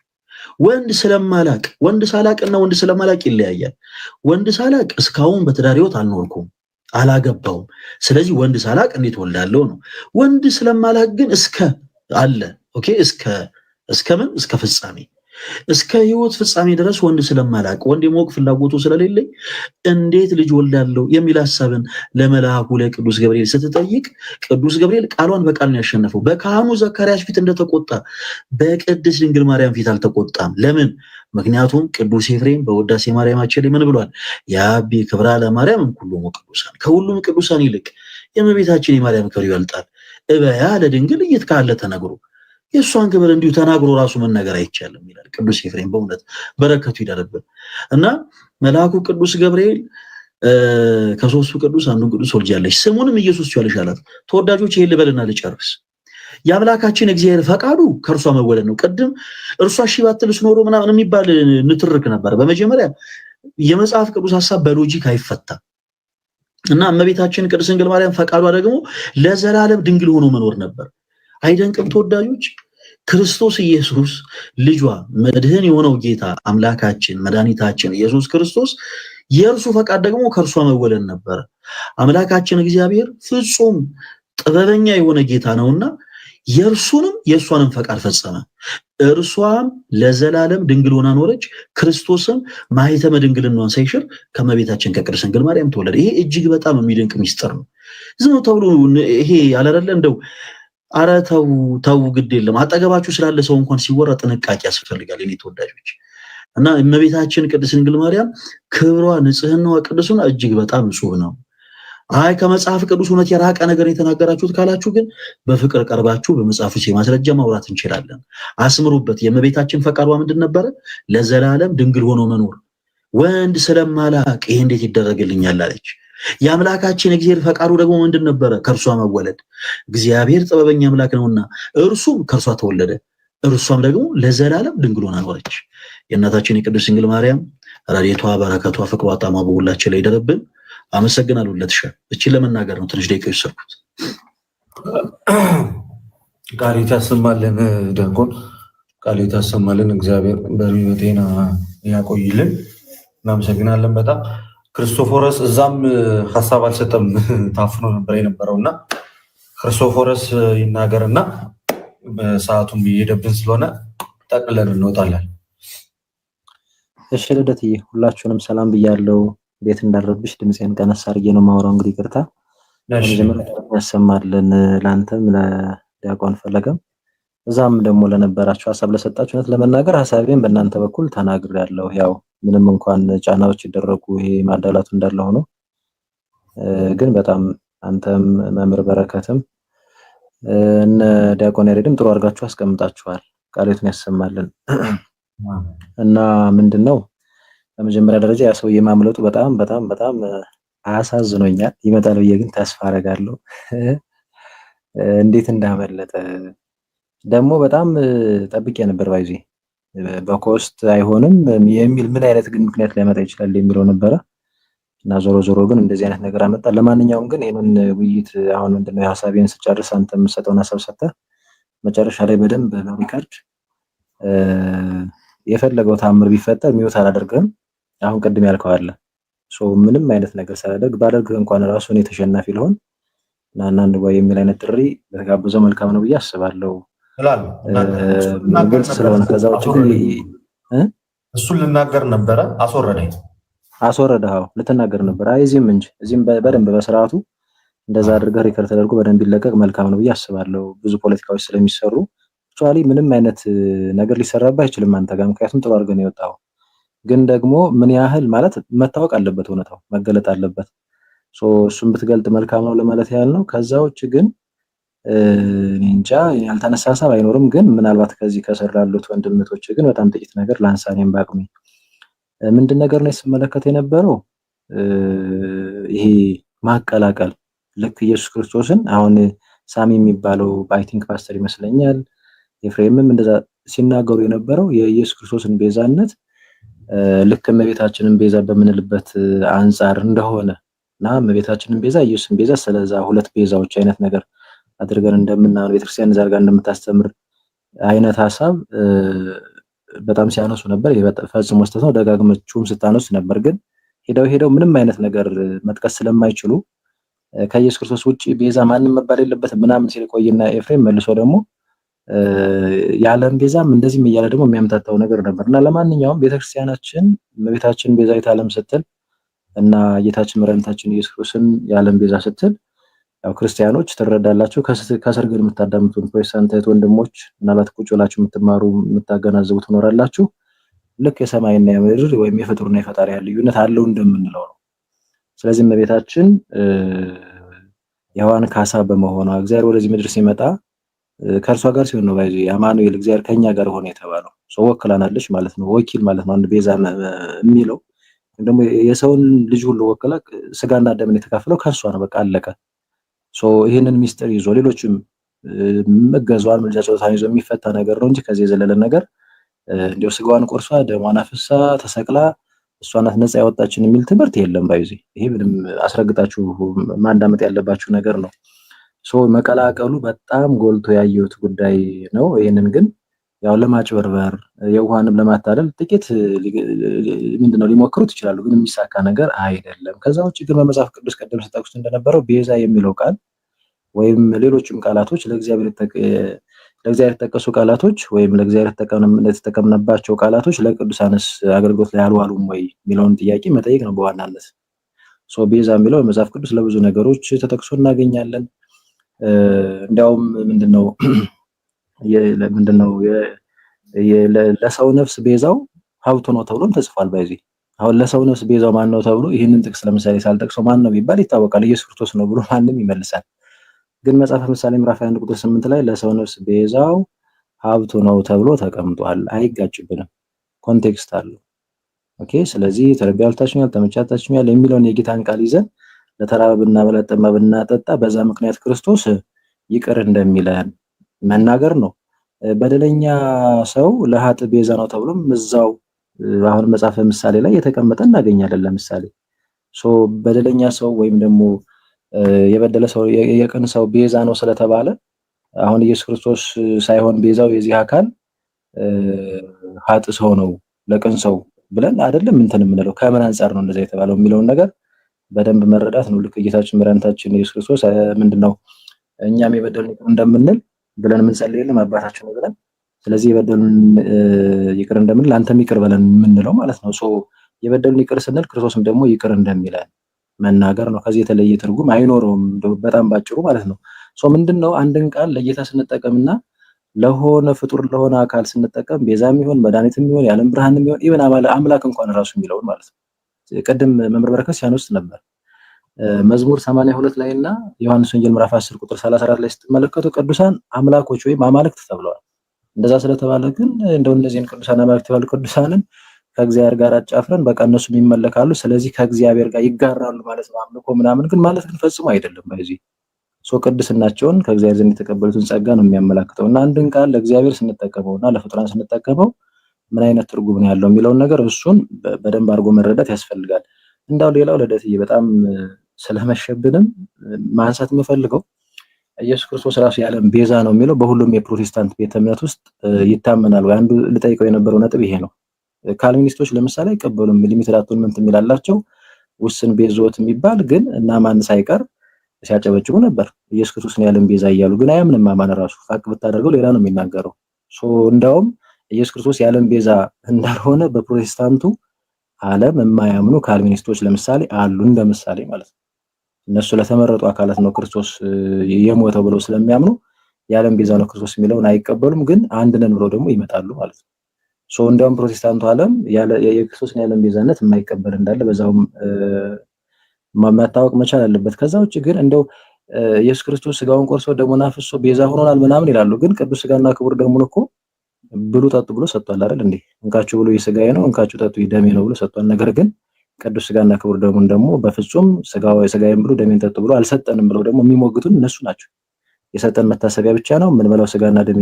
ወንድ ስለማላቅ። ወንድ ሳላቅና ወንድ ስለማላቅ ይለያያል። ወንድ ሳላቅ እስካሁን በትዳር ሕይወት አልኖርኩም፣ አላገባውም። ስለዚህ ወንድ ሳላቅ እንዴት ወልዳለሁ ነው። ወንድ ስለማላቅ ግን እስከ አለ ኦኬ፣ እስከ ምን እስከ ፍጻሜ እስከ ሕይወት ፍጻሜ ድረስ ወንድ ስለማላቅ ወንድ የሞቅ ፍላጎቱ ስለሌለኝ እንዴት ልጅ ወልዳለሁ የሚል ሐሳብን ለመልአኩ ለቅዱስ ገብርኤል ስትጠይቅ ቅዱስ ገብርኤል ቃሏን በቃል ነው ያሸነፈው። በካህኑ ዘካርያስ ፊት እንደተቆጣ በቅድስት ድንግል ማርያም ፊት አልተቆጣም። ለምን? ምክንያቱም ቅዱስ ኤፍሬም በውዳሴ ማርያማችን ላይ ምን ብሏል? የአቢ ክብራ ለማርያም ሁሉም ቅዱሳን፣ ከሁሉም ቅዱሳን ይልቅ የእመቤታችን የማርያም ክብር ይበልጣል። እበያ ለድንግል እይትካለ ተነግሮ የእሷን ክብር እንዲሁ ተናግሮ ራሱ መናገር አይቻልም ይላል ቅዱስ ኤፍሬም። በእውነት በረከቱ ይደርብን እና መልአኩ ቅዱስ ገብርኤል ከሶስቱ ቅዱስ አንዱ ቅዱስ ወልጃለሽ፣ ስሙንም ኢየሱስ ይዋልሽ አላት። ተወዳጆች ይሄን ልበልና ልጨርስ። የአምላካችን እግዚአብሔር ፈቃዱ ከእርሷ መወለድ ነው። ቅድም እርሷ እሺ ባትልስ ኖሮ ምናምን የሚባል ንትርክ ነበር። በመጀመሪያ የመጽሐፍ ቅዱስ ሐሳብ በሎጂክ አይፈታም እና እመቤታችን ቅድስት ድንግል ማርያም ፈቃዷ ደግሞ ለዘላለም ድንግል ሆኖ መኖር ነበር። አይደንቅም ተወዳጆች? ክርስቶስ ኢየሱስ ልጇ መድህን የሆነው ጌታ አምላካችን መድኃኒታችን ኢየሱስ ክርስቶስ የእርሱ ፈቃድ ደግሞ ከእርሷ መወለድ ነበር። አምላካችን እግዚአብሔር ፍጹም ጥበበኛ የሆነ ጌታ ነውና የእርሱንም የእሷንም ፈቃድ ፈጸመ። እርሷም ለዘላለም ድንግል ሆና ኖረች። ክርስቶስም ማኅተመ ድንግልናዋን ሳይሽር ከእመቤታችን ከቅድስት ድንግል ማርያም ተወለደ። ይሄ እጅግ በጣም የሚደንቅ ሚስጥር ነው። ዝም ተብሎ ይሄ ያላረለ እንደው አረ ተው ግድ የለም። አጠገባችሁ ስላለ ሰው እንኳን ሲወራ ጥንቃቄ ያስፈልጋል የኔ ተወዳጆች። እና እመቤታችን ቅድስት ድንግል ማርያም ክብሯ፣ ንጽህናዋ፣ ቅድስና እጅግ በጣም ንጹህ ነው። አይ ከመጽሐፍ ቅዱስ እውነት የራቀ ነገር የተናገራችሁት ካላችሁ ግን በፍቅር ቀርባችሁ በመጽሐፍ ውስጥ ማስረጃ ማውራት እንችላለን። አስምሩበት። የእመቤታችን ፈቃዷ ምንድን ነበረ? ለዘላለም ድንግል ሆኖ መኖር። ወንድ ስለማላቅ ይሄ እንዴት ይደረግልኛል አለች። የአምላካችን እግዚአብሔር ፈቃዱ ደግሞ ምንድን ነበረ? ከእርሷ መወለድ። እግዚአብሔር ጥበበኛ አምላክ ነውና እርሱም ከእርሷ ተወለደ፣ እርሷም ደግሞ ለዘላለም ድንግል ሆና ኖረች። የእናታችን የቅድስት ድንግል ማርያም ረድኤቷ፣ በረከቷ፣ ፍቅሯ ጣማ በሁላችን ላይ ይደርብን። አመሰግናለሁ። ለተሻለ እቺን ለመናገር ነው ትንሽ ደቂቃ የወሰድኩት። ቃሌት ያሰማልን ዲያቆን፣ ቃሌት ያሰማልን። እግዚአብሔር በጤና ያቆይልን። እናመሰግናለን በጣም። ክርስቶፎረስ እዛም ሀሳብ አልሰጠም፣ ታፍኖ ነበር የነበረውና ክርስቶፎረስ ይናገርና በሰዓቱም እየሄደብን ስለሆነ ጠቅለን እንወጣለን። እሺ ልደትዬ፣ ሁላችሁንም ሰላም ብያለሁ። ቤት እንዳረብሽ ድምፄን ቀነስ አድርጌ ነው የማወራው። እንግዲህ ይቅርታ። መጀመሪያ ያሰማልን ለአንተም ለዲያቆን ፈለገም እዛም ደግሞ ለነበራችሁ ሀሳብ ለሰጣችሁ። እውነት ለመናገር ሀሳቤን በእናንተ በኩል ተናግሬያለሁ። ያው ምንም እንኳን ጫናዎች ይደረጉ ይሄ ማዳላቱ እንዳለ ሆኖ ግን በጣም አንተም መምህር በረከትም እነ ዲያቆን ያሬድም ጥሩ አድርጋችሁ አስቀምጣችኋል። ቃሌቱን ያሰማልን እና ምንድነው በመጀመሪያ ደረጃ ያ ሰውዬ ማምለጡ በጣም በጣም በጣም አሳዝኖኛል። ይመጣል ብዬ ግን ተስፋ አደርጋለሁ። እንዴት እንዳመለጠ ደግሞ በጣም ጠብቄ ነበር። ባይዚ በኮስት አይሆንም የሚል ምን አይነት ግን ምክንያት ሊያመጣ ይችላል የሚለው ነበረ እና ዞሮ ዞሮ ግን እንደዚህ አይነት ነገር አመጣ። ለማንኛውም ግን ይሄንን ውይይት አሁን ምንድነው ሐሳቤን ስጨርስ አንተ የምትሰጠውን ሐሳብ ሰጥተህ መጨረሻ ላይ በደንብ በሪካርድ የፈለገው ታምር ቢፈጠር ሚውት አላደርግም። አሁን ቅድም ያልከው አለ ምንም አይነት ነገር ሳላደርግ ባደርግ እንኳን ራሱ እኔ ተሸናፊ ልሆን እና ወይ የሚል አይነት ጥሪ በተጋበዘው መልካም ነው ብዬ አስባለሁ። ግልጽ ስለሆነ ከዛ ውጭ ግን እሱን ልናገር ነበረ አስወረደው ልትናገር ነበር። አይ እዚህም በደንብ በስርዓቱ እንደዛ አድርገህ ሪከርድ ተደርጎ በደንብ ይለቀቅ መልካም ነው ብዬ አስባለሁ። ብዙ ፖለቲካዎች ስለሚሰሩ አክቹአሊ ምንም አይነት ነገር ሊሰራባ አይችልም አንተ ጋር፣ ምክንያቱም ጥሩ አድርገህ ነው የወጣው። ግን ደግሞ ምን ያህል ማለት መታወቅ አለበት፣ እውነታው መገለጥ አለበት። እሱን ብትገልጥ መልካም ነው ለማለት ያህል ነው። ከዛ ውጭ ግን እንጃ ያልተነሳ ሀሳብ አይኖርም። ግን ምናልባት ከዚህ ከስር ላሉት ወንድምቶች ግን በጣም ጥቂት ነገር ላንሳ። እኔም በአቅሜ ምንድን ነገር ነው ስመለከት የነበረው ይሄ ማቀላቀል ልክ ኢየሱስ ክርስቶስን አሁን ሳሚ የሚባለው አይ ቲንክ ፓስተር ይመስለኛል ኤፍሬምም እንደዛ ሲናገሩ የነበረው የኢየሱስ ክርስቶስን ቤዛነት ልክ እመቤታችንን ቤዛ በምንልበት አንጻር እንደሆነ እና እመቤታችንን ቤዛ ኢየሱስን ቤዛ ስለዛ ሁለት ቤዛዎች አይነት ነገር አድርገን እንደምናምን ቤተክርስቲያን ዛርጋ እንደምታስተምር አይነት ሐሳብ በጣም ሲያነሱ ነበር። ፈጽሞ ስህተት ነው። ደጋግመችሁም ስታነሱ ነበር። ግን ሄደው ምንም አይነት ነገር መጥቀስ ስለማይችሉ ከኢየሱስ ክርስቶስ ውጪ ቤዛ ማንም መባል የለበትም ምናምን ሲል ቆይና ኤፍሬም መልሶ ደግሞ የዓለም ቤዛም እንደዚህም እያለ ደግሞ የሚያምታታው ነገር ነበርና ለማንኛውም ቤተክርስቲያናችን እመቤታችን ቤዛዊተ ዓለም ስትል እና ጌታችን መድኃኒታችን ኢየሱስ ክርስቶስን የዓለም ቤዛ ስትል ያው ክርስቲያኖች ትረዳላችሁ። ከስር ግን የምታዳምጡን ፕሮቴስታንት እህት ወንድሞች ምናልባት ቁጭ ብላችሁ የምትማሩ የምታገናዝቡ ትኖራላችሁ። ልክ የሰማይና የምድር ወይም የፍጡርና የፈጣሪ ልዩነት አለው እንደምንለው ነው። ስለዚህ እመቤታችን የሔዋን ካሳ በመሆኗ እግዚአብሔር ወደዚህ ምድር ሲመጣ ከእርሷ ጋር ሲሆን ነው ባይዚ አማኑኤል እግዚአብሔር ከኛ ጋር ሆነ የተባለው። ወክላናለች ማለት ነው። ወኪል ማለት ነው። አንድ ቤዛ የሚለው ደግሞ የሰውን ልጅ ሁሉ ወክላ ስጋና ደምን የተካፈለው ከእርሷ ነው። በቃ አለቀ። ይህንን ሚስጥር ይዞ ሌሎችም መገዟን ምልጃ ጸሎታን ይዞ የሚፈታ ነገር ነው እንጂ ከዚህ የዘለለ ነገር እንዲያው ስጋዋን ቆርሷ ደሟን አፍሳ ተሰቅላ እሷ ናት ነፃ ያወጣችን የሚል ትምህርት የለም። ባይዚ ይሄ ምንም አስረግጣችሁ ማዳመጥ ያለባችሁ ነገር ነው። መቀላቀሉ በጣም ጎልቶ ያየሁት ጉዳይ ነው። ይህንን ግን ያው ለማጭበርበር የውሃንም ለማታለል ጥቂት ምንድነው ሊሞክሩት ይችላሉ። ግን የሚሳካ ነገር አይደለም። ከዛ ውጭ ግን በመጽሐፍ ቅዱስ ቀደም ሲጠቅሱት እንደነበረው ቤዛ የሚለው ቃል ወይም ሌሎችም ቃላቶች ለእግዚአብሔር የተጠቀሱ ቃላቶች ወይም ለእግዚአብሔር የተጠቀምነባቸው ቃላቶች ለቅዱሳንስ አገልግሎት ላይ አልዋሉም ወይ የሚለውን ጥያቄ መጠየቅ ነው በዋናነት። ቤዛ የሚለው በመጽሐፍ ቅዱስ ለብዙ ነገሮች ተጠቅሶ እናገኛለን። እንዲያውም ምንድነው ለሰው ነፍስ ቤዛው ሀብቱ ነው ተብሎም ተጽፏል። ባይዚ አሁን ለሰው ነፍስ ቤዛው ማን ነው ተብሎ ይህንን ጥቅስ ለምሳሌ ሳልጠቅሰው ማን ነው ቢባል ይታወቃል፣ ኢየሱስ ክርስቶስ ነው ብሎ ማንም ይመልሳል። ግን መጽሐፈ ምሳሌ ምዕራፍ 21 ቁጥር 8 ላይ ለሰው ነፍስ ቤዛው ሀብቱ ነው ተብሎ ተቀምጧል። አይጋጭብንም፣ ኮንቴክስት አለው። ኦኬ። ስለዚህ ተረጋግታችኋል፣ ተመቻታችኋል የሚለውን የጌታን ቃል ይዘን ለተራበ ብናበላ ለተጠማ ብናጠጣ በዛ ምክንያት ክርስቶስ ይቅር እንደሚለን መናገር ነው። በደለኛ ሰው ለኃጥ ቤዛ ነው ተብሎም እዛው አሁን መጽሐፈ ምሳሌ ላይ የተቀመጠ እናገኛለን። ለምሳሌ በደለኛ ሰው ወይም ደግሞ የበደለ ሰው የቅን ሰው ቤዛ ነው ስለተባለ አሁን ኢየሱስ ክርስቶስ ሳይሆን ቤዛው የዚህ አካል ኃጥ ሰው ነው ለቅን ሰው ብለን አይደለም እንትን የምንለው። ከምን አንፃር ነው እንደዛ የተባለው የሚለውን ነገር በደንብ መረዳት ነው። ልክ ጌታችን መድኃኒታችን ኢየሱስ ክርስቶስ ምንድነው እኛም የበደሉን ይቅር እንደምንል ብለን የምንጸልየልን አባታችን ነው ብለን፣ ስለዚህ የበደሉን ይቅር እንደምንል አንተም ይቅር በለን የምንለው ማለት ነው። የበደሉን ይቅር ስንል ክርስቶስም ደግሞ ይቅር እንደሚለን መናገር ነው። ከዚህ የተለየ ትርጉም አይኖረውም በጣም ባጭሩ ማለት ነው። ምንድነው አንድን ቃል ለጌታ ስንጠቀምና ለሆነ ፍጡር ለሆነ አካል ስንጠቀም ቤዛም ይሁን መድኃኒትም ይሁን የዓለም ብርሃንም ይሁን ኢቭን አምላክ እንኳን ራሱ የሚለውን ማለት ነው። ቅድም መምህር በረከት ሲያነሱት ነበር መዝሙር 82 ላይ እና ዮሐንስ ወንጌል ምዕራፍ 10 ቁጥር 34 ላይ ስትመለከቱ ቅዱሳን አምላኮች ወይም አማልክት ተብለዋል። እንደዛ ስለተባለ ግን እንደው እነዚህን ቅዱሳን አማልክት የተባሉ ቅዱሳንን ከእግዚአብሔር ጋር አጫፍረን በቃ እነሱም ይመለካሉ፣ ስለዚህ ከእግዚአብሔር ጋር ይጋራሉ ማለት ነው። አምልኮ ምናምን ግን ማለት ግን ፈጽሞ አይደለም። በዚህ ቅድስናቸውን ከእግዚአብሔር ዘንድ የተቀበሉትን ጸጋ ነው የሚያመላክተው። እና አንድን ቃል ለእግዚአብሔር ስንጠቀመውና ለፍጡራን ስንጠቀመው ምን አይነት ትርጉም ነው ያለው የሚለውን ነገር እሱን በደንብ አድርጎ መረዳት ያስፈልጋል። እንዳው ሌላው ለደትዬ በጣም ስለመሸብንም ማንሳት የምፈልገው ኢየሱስ ክርስቶስ ራሱ የዓለም ቤዛ ነው የሚለው በሁሉም የፕሮቴስታንት ቤተ እምነት ውስጥ ይታመናል ወይ? አንዱ ልጠይቀው የነበረው ነጥብ ይሄ ነው። ካልቪኒስቶች ለምሳሌ አይቀበሉም። ሊሚትድ አቶንመንት የሚላላቸው ውስን ቤዞት የሚባል ግን እና ማን ሳይቀር ሲያጨበጭቡ ነበር ኢየሱስ ክርስቶስ ነው የዓለም ቤዛ እያሉ። ግን አያምንም። ማን ራሱ ፋቅ ብታደርገው ሌላ ነው የሚናገረው። እንደውም ኢየሱስ ክርስቶስ የዓለም ቤዛ እንዳልሆነ በፕሮቴስታንቱ ዓለም የማያምኑ ካልቪኒስቶች ለምሳሌ አሉ። እንደምሳሌ ማለት ነው። እነሱ ለተመረጡ አካላት ነው ክርስቶስ የሞተው ብለው ስለሚያምኑ የዓለም ቤዛ ነው ክርስቶስ የሚለውን አይቀበሉም። ግን አንድ ነን ብለው ደግሞ ይመጣሉ ማለት ነው። እንደውም ፕሮቴስታንቱ ዓለም የክርስቶስን የዓለም ቤዛነት የማይቀበል እንዳለ በዛውም መታወቅ መቻል አለበት። ከዛ ውጭ ግን እንደው ኢየሱስ ክርስቶስ ስጋውን ቆርሶ ደሙን አፍስሶ ቤዛ ሆኖናል ምናምን ይላሉ። ግን ቅዱስ ስጋና ክቡር ደሙን እኮ ብሉ ጠጡ ብሎ ሰጥቷል አይደል እንዴ? እንካችሁ ብሎ የስጋዬ ነው እንካችሁ ጠጡ የደሜ ነው ብሎ ሰጥቷል። ነገር ግን ቅዱስ ስጋና ክቡር ደሙን ደግሞ በፍጹም ስጋዬን ብሉ ደሜን ጠጡ ብሎ አልሰጠንም ብለው ደግሞ የሚሞግቱን እነሱ ናቸው። የሰጠን መታሰቢያ ብቻ ነው ምን ብለው ስጋና ደሜ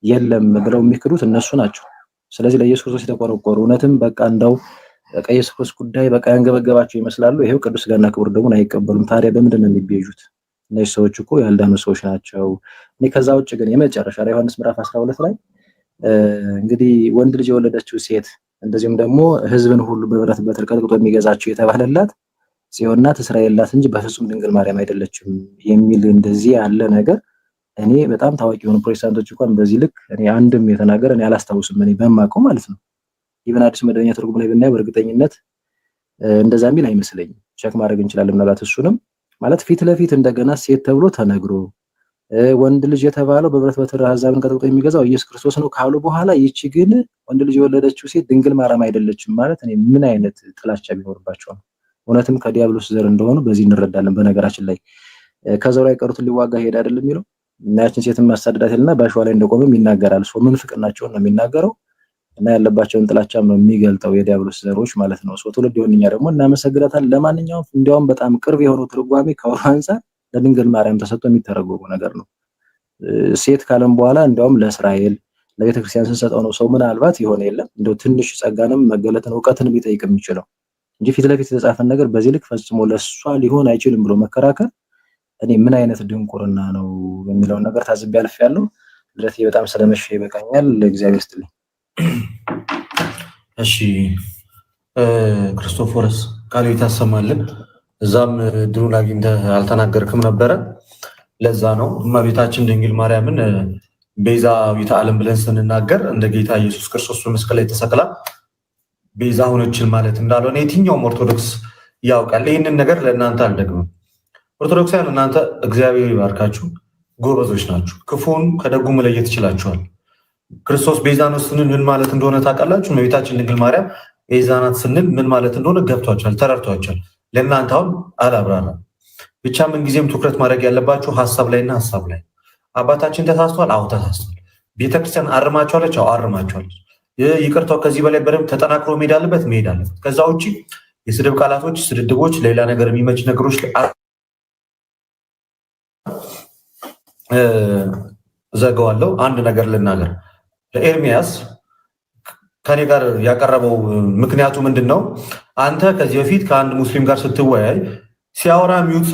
የለም ብለው የሚክዱት እነሱ ናቸው። ስለዚህ ለኢየሱስ ክርስቶስ የተቆረቆሩ እውነትም በቃ እንደው ኢየሱስ ክርስቶስ ጉዳይ በቃ ያንገበገባቸው ይመስላሉ። ይሄው ቅዱስ ስጋና ክቡር ደሙን አይቀበሉም። ታዲያ በምንድን ነው የሚቤዡት? እነዚህ ሰዎች እኮ ያልዳኑ ሰዎች ናቸው። ከዛ ውጭ ግን የመጨረሻ ላይ ዮሐንስ ምዕራፍ 12 ላይ እንግዲህ ወንድ ልጅ የወለደችው ሴት እንደዚሁም ደግሞ ሕዝብን ሁሉ በብረት በትር ቀጥቅጦ የሚገዛቸው የተባለላት ጽዮን ናት እስራኤል ናት እንጂ በፍጹም ድንግል ማርያም አይደለችም የሚል እንደዚህ ያለ ነገር እኔ በጣም ታዋቂ የሆኑ ፕሮቴስታንቶች እንኳን በዚህ ልክ እኔ አንድም የተናገረ እኔ አላስታውስም። እኔ በማውቀው ማለት ነው። ኢቭን አዲስ መደበኛ ትርጉም ላይ ብናየው በእርግጠኝነት እንደዛ የሚል አይመስለኝም። ቼክ ማድረግ እንችላለን። ምናልባት እሱንም ማለት ፊት ለፊት እንደገና ሴት ተብሎ ተነግሮ ወንድ ልጅ የተባለው በብረት በትር አሕዛብን ቀጥቅጦ የሚገዛው ኢየሱስ ክርስቶስ ነው ካሉ በኋላ ይቺ ግን ወንድ ልጅ የወለደችው ሴት ድንግል ማርያም አይደለችም ማለት እኔ ምን አይነት ጥላቻ ቢኖርባቸው ነው? እውነትም ከዲያብሎስ ዘር እንደሆኑ በዚህ እንረዳለን። በነገራችን ላይ ከዘሩ የቀሩትን ሊዋጋ ሄድ አይደለም የሚለው እና ያችን ሴትን ማሳደዳት ይልና በአሸዋ ላይ እንደቆመም ይናገራል። ምን ፍቅናቸውን ነው የሚናገረው እና ያለባቸውን ጥላቻም ነው የሚገልጠው የዲያብሎስ ዘሮች ማለት ነው። ትውልድ የሆንኛ ደግሞ እናመሰግናታለን። ለማንኛውም እንዲያውም በጣም ቅርብ የሆነው ትርጓሜ ከወሩ አንፃር ለድንግል ማርያም ተሰጥቶ የሚተረጎሙ ነገር ነው። ሴት ካለም በኋላ እንዲያውም ለእስራኤል ለቤተክርስቲያን ስንሰጠው ነው ሰው ምናልባት የሆነ የለም እንደው ትንሽ ጸጋንም መገለጥን እውቀትን ሊጠይቅ የሚችለው እንጂ ፊት ለፊት የተጻፈን ነገር በዚህ ልክ ፈጽሞ ለሷ ሊሆን አይችልም ብሎ መከራከር እኔ ምን አይነት ድንቁርና ነው የሚለውን ነገር ታዝቤ አልፌያለሁ። ልደቴ በጣም ስለመሸ ይበቃኛል። ለእግዚአብሔር ይስጥልኝ። እሺ ክርስቶፎርስ ቃሉ ይታሰማልን። እዛም ድሉን አግኝተህ አልተናገርክም ነበረ። ለዛ ነው እመቤታችን ድንግል ማርያምን ቤዛዊተ ዓለም ብለን ስንናገር እንደ ጌታ ኢየሱስ ክርስቶስ በመስቀል ላይ ተሰቅላ ቤዛ ሆነችን ማለት እንዳልሆነ የትኛውም ኦርቶዶክስ ያውቃል። ይህንን ነገር ለእናንተ አልደግምም። ኦርቶዶክሳውያን እናንተ እግዚአብሔር ይባርካችሁ፣ ጎበዞች ናችሁ። ክፉን ከደጉ መለየት ይችላችኋል። ክርስቶስ ቤዛ ነው ስንል ምን ማለት እንደሆነ ታውቃላችሁ። እመቤታችን ድንግል ማርያም ኤዛናት ስንል ምን ማለት እንደሆነ ገብቷቸዋል፣ ተረድቷቸዋል። ለእናንተ አሁን አላብራራም። ብቻ ምን ጊዜም ትኩረት ማድረግ ያለባችሁ ሀሳብ ላይና ሀሳብ ላይ። አባታችን ተሳስቷል፣ አዎ ተሳስቷል። ቤተክርስቲያን አርማቸዋለች፣ አዎ አርማቸዋለች። ይቅርታው ከዚህ በላይ በደንብ ተጠናክሮ መሄድ አለበት። ከዛ ውጭ የስድብ ቃላቶች፣ ስድድቦች፣ ሌላ ነገር የሚመች ነገሮች ዘገዋለሁ። አንድ ነገር ልናገር። ለኤርሚያስ ከኔ ጋር ያቀረበው ምክንያቱ ምንድን ነው? አንተ ከዚህ በፊት ከአንድ ሙስሊም ጋር ስትወያይ ሲያወራ ሚዩት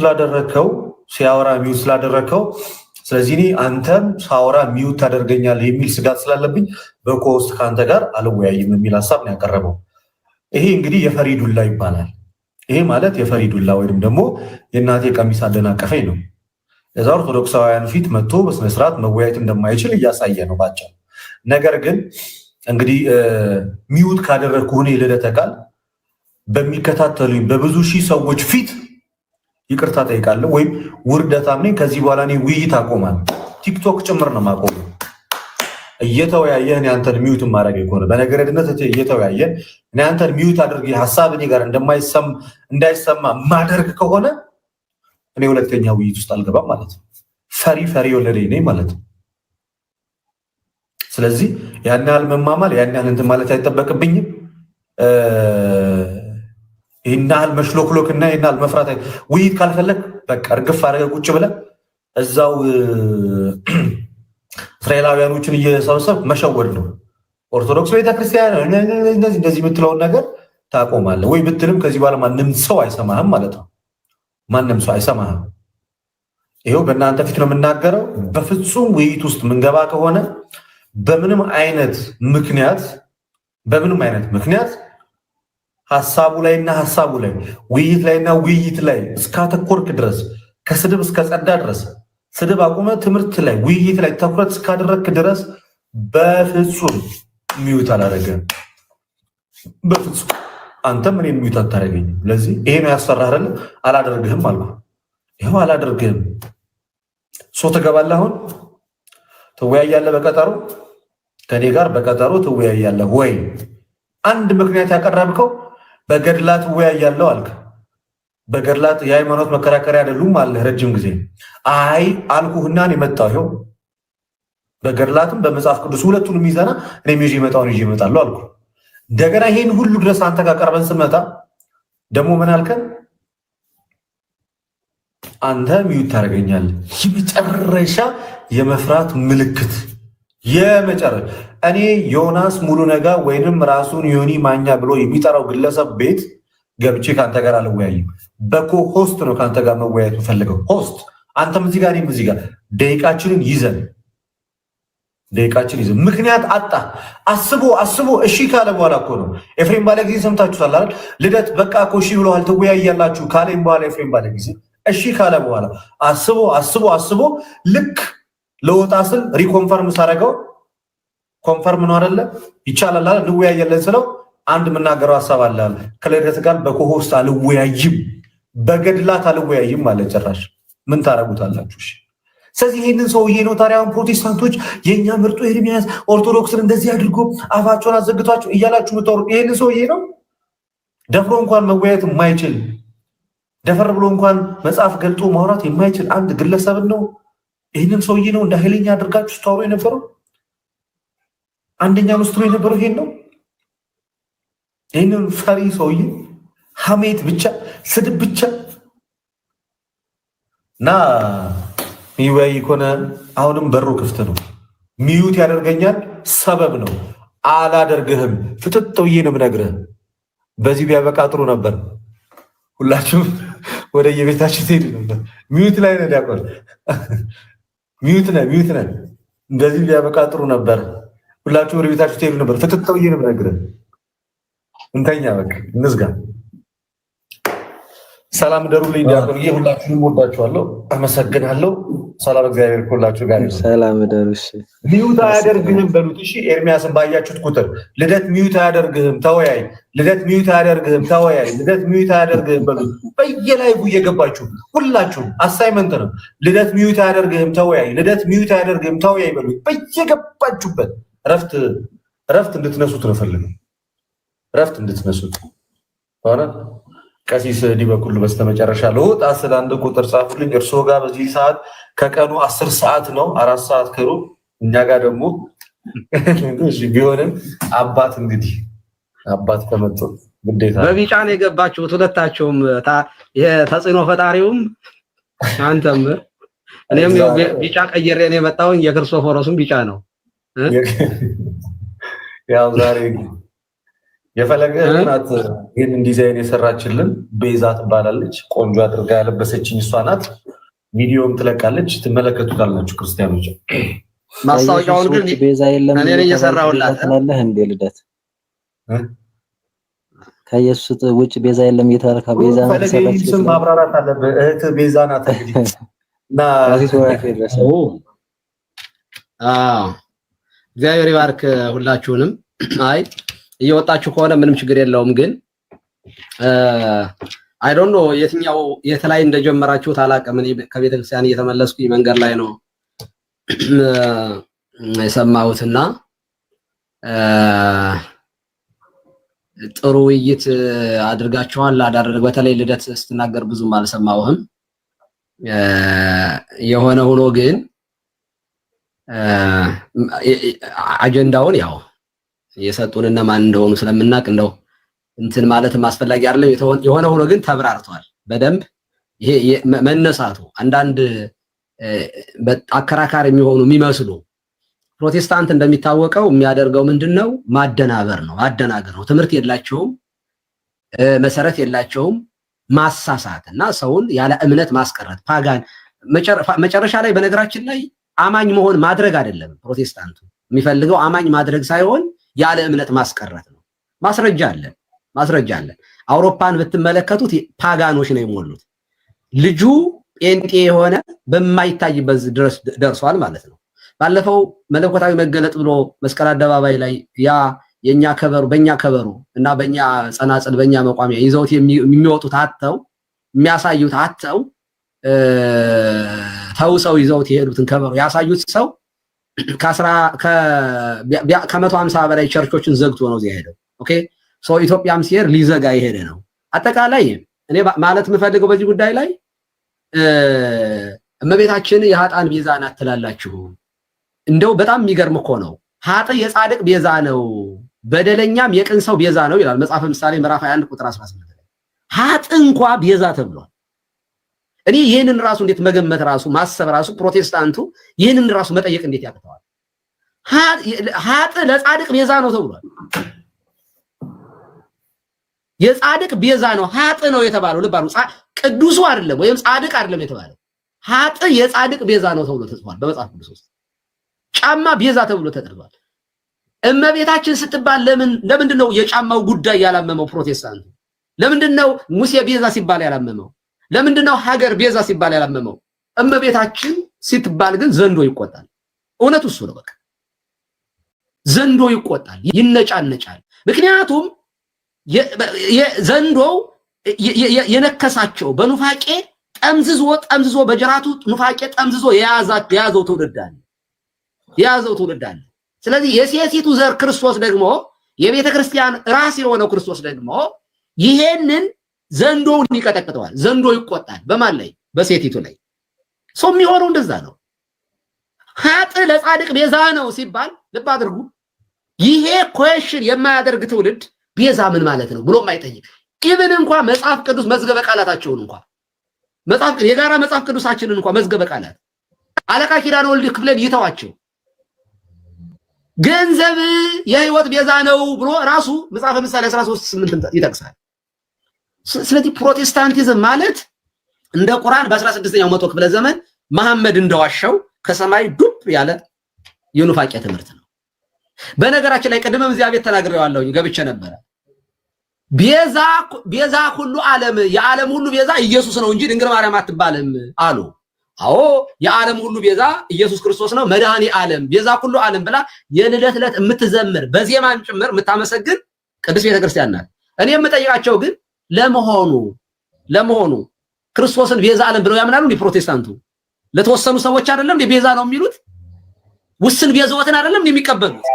ስላደረግከው ስለዚህ እኔ አንተም ሳወራ ሚዩት ታደርገኛለህ የሚል ስጋት ስላለብኝ በኮስት ከአንተ ጋር አልወያይም የሚል ሀሳብ ነው ያቀረበው። ይሄ እንግዲህ የፈሪዱላ ይባላል። ይሄ ማለት የፈሪዱላ ወይም ደግሞ የእናቴ ቀሚስ አደናቀፈኝ ነው። እዛ ኦርቶዶክሳውያን ፊት መጥቶ በስነስርዓት መወያየት እንደማይችል እያሳየ ነው ባጭሩ። ነገር ግን እንግዲህ ሚዩት ካደረግኩ እኔ ልደተ ቃል በሚከታተሉኝ በብዙ ሺህ ሰዎች ፊት ይቅርታ ጠይቃለሁ፣ ወይም ውርደታም ነኝ። ከዚህ በኋላ እኔ ውይይት አቆማለሁ። ቲክቶክ ጭምር ነው ማቆሙ። እየተወያየህ እኔ አንተን ሚዩት ማድረግ ከሆነ በነገረድነት እየተወያየን እኔ አንተን ሚዩት አድርጌ ሀሳብ እኔ ጋር እንዳይሰማ ማደርግ ከሆነ እኔ ሁለተኛ ውይይት ውስጥ አልገባም ማለት ነው። ፈሪ ወለደኝ ነኝ ማለት ነው። ስለዚህ ያን ያህል መማማል ያን ያህል እንትን ማለት አይጠበቅብኝም። ይህን ያህል መሽሎክሎክ እና ይህን ያህል መፍራት ውይይት ካልፈለግ በቃ እርግፍ አድርገህ ቁጭ ብለህ እዛው እስራኤላውያኖችን እየሰበሰብ መሸወድ ነው። ኦርቶዶክስ ቤተክርስቲያን እንደዚህ የምትለውን ነገር ታቆማለህ ወይ ብትልም ከዚህ በኋላ ማንም ሰው አይሰማህም ማለት ነው። ማንም ሰው አይሰማህም። ይሄው በእናንተ ፊት ነው የምናገረው። በፍጹም ውይይት ውስጥ ምንገባ ከሆነ በምንም አይነት ምክንያት ሀሳቡ ላይና ሀሳቡ ላይ ውይይት ላይና ውይይት ላይ እስካተኮርክ ድረስ ከስድብ እስከ ጸዳ ድረስ ስድብ አቁመ ትምህርት ላይ ውይይት ላይ ትኩረት እስካደረግክ ድረስ በፍጹም ሚዩት አላደረገም። በፍጹም አንተም እኔን ሚዩት አታደርገኝም። ስለዚህ ይሄ ነው ያስፈራህ አይደል? አላደርግህም አልኩ። ይኸው አላደርግህም። ትገባለህ። አሁን ትወያያለህ በቀጠሮ ከኔ ጋር በቀጠሮ ትወያያለህ ወይ? አንድ ምክንያት ያቀረብከው በገድላት እወያያለሁ አልክ። በገድላት የሃይማኖት መከራከሪያ አይደሉም አለ ረጅም ጊዜ። አይ አልኩህና ነው የመጣው። ይኸው በገድላትም በመጽሐፍ ቅዱስ ሁለቱንም ይዘና እኔም ይዤ እመጣለሁ አልኩ። እንደገና ይሄን ሁሉ ድረስ አንተ ጋር ቀርበን ስመጣ ደግሞ ምን አልከን? አንተ ሚዩት ታደርገኛለህ። የመጨረሻ የመፍራት ምልክት የመጨረሻ እኔ ዮናስ ሙሉነጋ ወይንም ራሱን ዮኒ ማኛ ብሎ የሚጠራው ግለሰብ ቤት ገብቼ ከአንተ ጋር አልወያይም። በኮ ሆስት ነው ከአንተ ጋር መወያየት ፈልገው ሆስት አንተም እዚህ ጋር እኔም እዚህ ጋር ደቂቃችንን ይዘን ምክንያት አጣ አስቦ እሺ ካለ በኋላ እኮ ነው። ኤፍሬም ባለ ጊዜ ሰምታችሁታል አይደል? ልደት በቃ እኮ እሺ ብለዋል ትወያያላችሁ ካለኝ በኋላ ኤፍሬም ባለ ጊዜ እሺ ካለ በኋላ አስቦ ልክ ለወጣ ስል ሪኮንፈርም ሳረገው ኮንፈርም ነው አይደለ? ይቻላል አይደል? እንወያያለን ስለው አንድ የምናገረው ሀሳብ አለ። ከልደት ጋር በኮሆስት አልወያይም፣ በገድላት አልወያይም ማለት ጭራሽ ምን ታረጉታላችሁ? እሺ ስለዚህ ይህንን ሰውዬ ነው ታዲያ ፕሮቴስታንቶች የእኛ ምርጡ ኤርሚያስ ኦርቶዶክስን እንደዚህ አድርጎ አፋቸውን አዘግቷቸው እያላችሁ የምታወሩት ይህንን ሰውዬ ነው። ደፍሮ እንኳን መወያየት የማይችል ደፈር ብሎ እንኳን መጽሐፍ ገልጦ ማውራት የማይችል አንድ ግለሰብን ነው። ይህንን ሰውዬ ነው እንደ ኃይለኛ አድርጋችሁ ስታወሩ የነበረው። አንደኛ ምስጥሩ የነበረው ይሄን ነው። ይህንን ፈሪ ሰውዬ ሐሜት ብቻ ስድብ ብቻ እና ሚወያይ ከሆነ አሁንም በሩ ክፍት ነው። ሚዩት ያደርገኛል፣ ሰበብ ነው። አላደርግህም። ፍጥጥ ብዬ ነው የምነግርህ። በዚህ ቢያበቃ ጥሩ ነበር። ሁላችሁም ወደ የቤታችሁ ትሄዱ ነበር። ሚዩት ላይ ነው ዲያቆን፣ ሚዩት ነን። እንደዚህ ቢያበቃ ጥሩ ነበር። ሁላችሁም ወደ ቤታችሁ ትሄዱ ነበር። ፍጥጥ ብዬ ነው የምነግርህ። እንተኛ፣ በቃ እንዝጋ። ሰላም ደሩልኝ ዲያቆን፣ ሁላችሁንም ወዳችኋለሁ፣ አመሰግናለሁ። ሰላም እግዚአብሔር ሁላችሁ ጋር ይሁን። ሰላም ደሩሽ። ሚዩት አያደርግህም በሉት። እሺ ኤርሚያስን ባያችሁት ቁጥር ልደት ሚዩት አያደርግህም ተወያይ፣ ልደት ሚዩት አያደርግህም ተወያይ፣ ልደት ሚዩት አያደርግህም በሉት። በየላይቡ እየገባችሁ ሁላችሁም አሳይመንት ነው። ልደት ሚዩት አያደርግህም ተወያይ፣ ልደት ሚዩት አያደርግህም ተወያይ በሉት። በየገባችሁበት እረፍት እንድትነሱት ነው ፈልገው ረፍት እንድትነሱት ሆነ። ቀሲስ ዲበኩሉ በስተመጨረሻ ለወጣ ስለ አንድ ቁጥር ጻፉልኝ። እርሶ ጋር በዚህ ሰዓት ከቀኑ 10 ሰዓት ነው፣ 4 ሰዓት ከሩብ እኛ ጋር ደግሞ ቢሆንም አባት እንግዲህ አባት ከመጡ ግዴታ በቢጫ ነው የገባችሁት ሁለታችሁም፣ የተጽዕኖ ፈጣሪውም አንተም እኔም ቢጫ ቀይሬ ነው የመጣሁኝ። የክርስቶፎሮስም ቢጫ ነው። ያው ዛሬ የፈለገ ናት ይህን ዲዛይን የሰራችልን ቤዛ ትባላለች። ቆንጆ አድርጋ ያለበሰችኝ እሷ ናት። ቪዲዮም ትለቃለች፣ ትመለከቱታላችሁ ክርስቲያኖች። ማስታወቂያውን ግን ቤዛ የለም እኔ ነኝ የሰራሁላት አለህ እንዴ? ልደት ከኢየሱስ ውጭ ቤዛ የለም እየተባለ ቤዛ ፈለገ ስም ማብራራት አለበት። እህት ቤዛ ናት እንግዲህ እና እግዚአብሔር ይባርክ ሁላችሁንም። አይ እየወጣችሁ ከሆነ ምንም ችግር የለውም። ግን አይ ዶንት ኖ የትኛው የት ላይ እንደጀመራችሁት አላውቅም። እኔ ከቤተክርስቲያን እየተመለስኩኝ መንገድ ላይ ነው የሰማሁትና ጥሩ ውይይት አድርጋችኋል። በተለይ ልደት ስትናገር ብዙም አልሰማሁህም። የሆነ ሆኖ ግን አጀንዳውን ያው የሰጡን እነማን እንደሆኑ ስለምናቅ እንደው እንትን ማለትም አስፈላጊ አይደለም። የሆነ ሆኖ ግን ተብራርቷል በደንብ። ይሄ መነሳቱ አንዳንድ አከራካሪ የሚመስሉ ፕሮቴስታንት እንደሚታወቀው የሚያደርገው ምንድነው? ማደናበር ነው፣ ማደናገር ነው። ትምህርት የላቸውም፣ መሰረት የላቸውም። ማሳሳት እና ሰውን ያለ እምነት ማስቀረት ፓጋን። መጨረሻ ላይ በነገራችን ላይ አማኝ መሆን ማድረግ አይደለም ፕሮቴስታንቱ የሚፈልገው፣ አማኝ ማድረግ ሳይሆን ያለ እምነት ማስቀረት ነው። ማስረጃ አለን። አውሮፓን ብትመለከቱት ፓጋኖች ነው የሞሉት። ልጁ ጴንጤ የሆነ በማይታይበት ድረስ ደርሷል ማለት ነው። ባለፈው መለኮታዊ መገለጥ ብሎ መስቀል አደባባይ ላይ ያ የኛ ከበሩ በእኛ ከበሩ እና በእኛ ጸናጽል በእኛ መቋሚያ ይዘውት የሚወጡት አተው የሚያሳዩት አተው ተውሰው ይዘውት የሄዱትን ከበሩ ያሳዩት ሰው ከ150 በላይ ቸርቾችን ዘግቶ ነው እዚያ ሄደው። ኦኬ ሶ ኢትዮጵያም ሲሄድ ሊዘጋ የሄደ ነው። አጠቃላይ እኔ ማለት የምፈልገው በዚህ ጉዳይ ላይ እመቤታችን የኃጥአን ቤዛ ናት ትላላችሁ። እንደው በጣም የሚገርም እኮ ነው። ኃጥእ የጻድቅ ቤዛ ነው፣ በደለኛም የቅን ሰው ቤዛ ነው ይላል መጽሐፈ ምሳሌ ምዕራፍ 21 ቁጥር 18 ላይ። ኃጥእ እንኳ ቤዛ ተብሏል። እኔ ይህንን ራሱ እንዴት መገመት ራሱ ማሰብ ራሱ ፕሮቴስታንቱ ይህንን ራሱ መጠየቅ እንዴት ያቅተዋል? ኃጥእ ለጻድቅ ቤዛ ነው ተብሏል። የጻድቅ ቤዛ ነው ኃጥእ ነው የተባለው። ልብ አድርጉ፣ ቅዱሱ አይደለም ወይም ጻድቅ አይደለም የተባለው። ኃጥእ የጻድቅ ቤዛ ነው ተብሎ ተጽፏል በመጽሐፍ ቅዱስ ውስጥ። ጫማ ቤዛ ተብሎ ተጠርቷል። እመቤታችን ስትባል ለምንድን ነው የጫማው ጉዳይ ያላመመው ፕሮቴስታንቱ? ለምንድን ነው ሙሴ ቤዛ ሲባል ያላመመው? ለምንድን ነው ሀገር ቤዛ ሲባል ያላመመው? እመቤታችን ስትባል ግን ዘንዶ ይቆጣል። እውነቱ እሱ ነው። በቃ ዘንዶ ይቆጣል፣ ይነጫነጫል። ምክንያቱም ዘንዶው የነከሳቸው በኑፋቄ ጠምዝዞ በጅራቱ ኑፋቄ ጠምዝዞ የያዘው ትውልድ አለ። ስለዚህ የሴቲቱ ዘር ክርስቶስ ደግሞ የቤተ ክርስቲያን ራስ የሆነው ክርስቶስ ደግሞ ይሄንን ዘንዶውን ይቀጠቅጠዋል። ዘንዶ ይቆጣል። በማን ላይ? በሴቲቱ ላይ። ሰው የሚሆነው እንደዛ ነው። ኃጥእ ለጻድቅ ቤዛ ነው ሲባል ልብ አድርጉ። ይሄ ኮሽን የማያደርግ ትውልድ ቤዛ ምን ማለት ነው ብሎ የማይጠይቅ ኢቭን እንኳን መጽሐፍ ቅዱስ መዝገበ ቃላታቸውን እንኳን የጋራ መጽሐፍ ቅዱሳችንን እንኳን መዝገበ ቃላት አለቃ ኪዳነ ወልድ ክፍሌን ይተዋቸው ገንዘብ የህይወት ቤዛ ነው ብሎ ራሱ መጽሐፈ ምሳሌ 13:8 ይጠቅሳል። ስለዚህ ፕሮቴስታንቲዝም ማለት እንደ ቁርአን በ16ኛው መቶ ክፍለ ዘመን መሐመድ እንደዋሻው ከሰማይ ዱብ ያለ የኑፋቄ ትምህርት ነው። በነገራችን ላይ ቀደምም እዚያ ቤት ተናግሬዋለሁ፣ ገብቼ ነበር። ቤዛ ሁሉ ዓለም የዓለም ሁሉ ቤዛ ኢየሱስ ነው እንጂ ድንግል ማርያም አትባልም አሉ። አዎ የዓለም ሁሉ ቤዛ ኢየሱስ ክርስቶስ ነው፣ መድኃኔ ዓለም ቤዛ ሁሉ ዓለም ብላ የልደት ዕለት የምትዘምር በዜማም ጭምር የምታመሰግን ቅዱስ ቤተክርስቲያን ናት። እኔ የምጠይቃቸው ግን ለመሆኑ ክርስቶስን ቤዛ ዓለም ብለው ያምናሉ እንዴ ፕሮቴስታንቱ? ለተወሰኑ ሰዎች አይደለም እንዴ ቤዛ ነው የሚሉት? ውስን ቤዛዎትን አይደለም እንዴ የሚቀበሉት?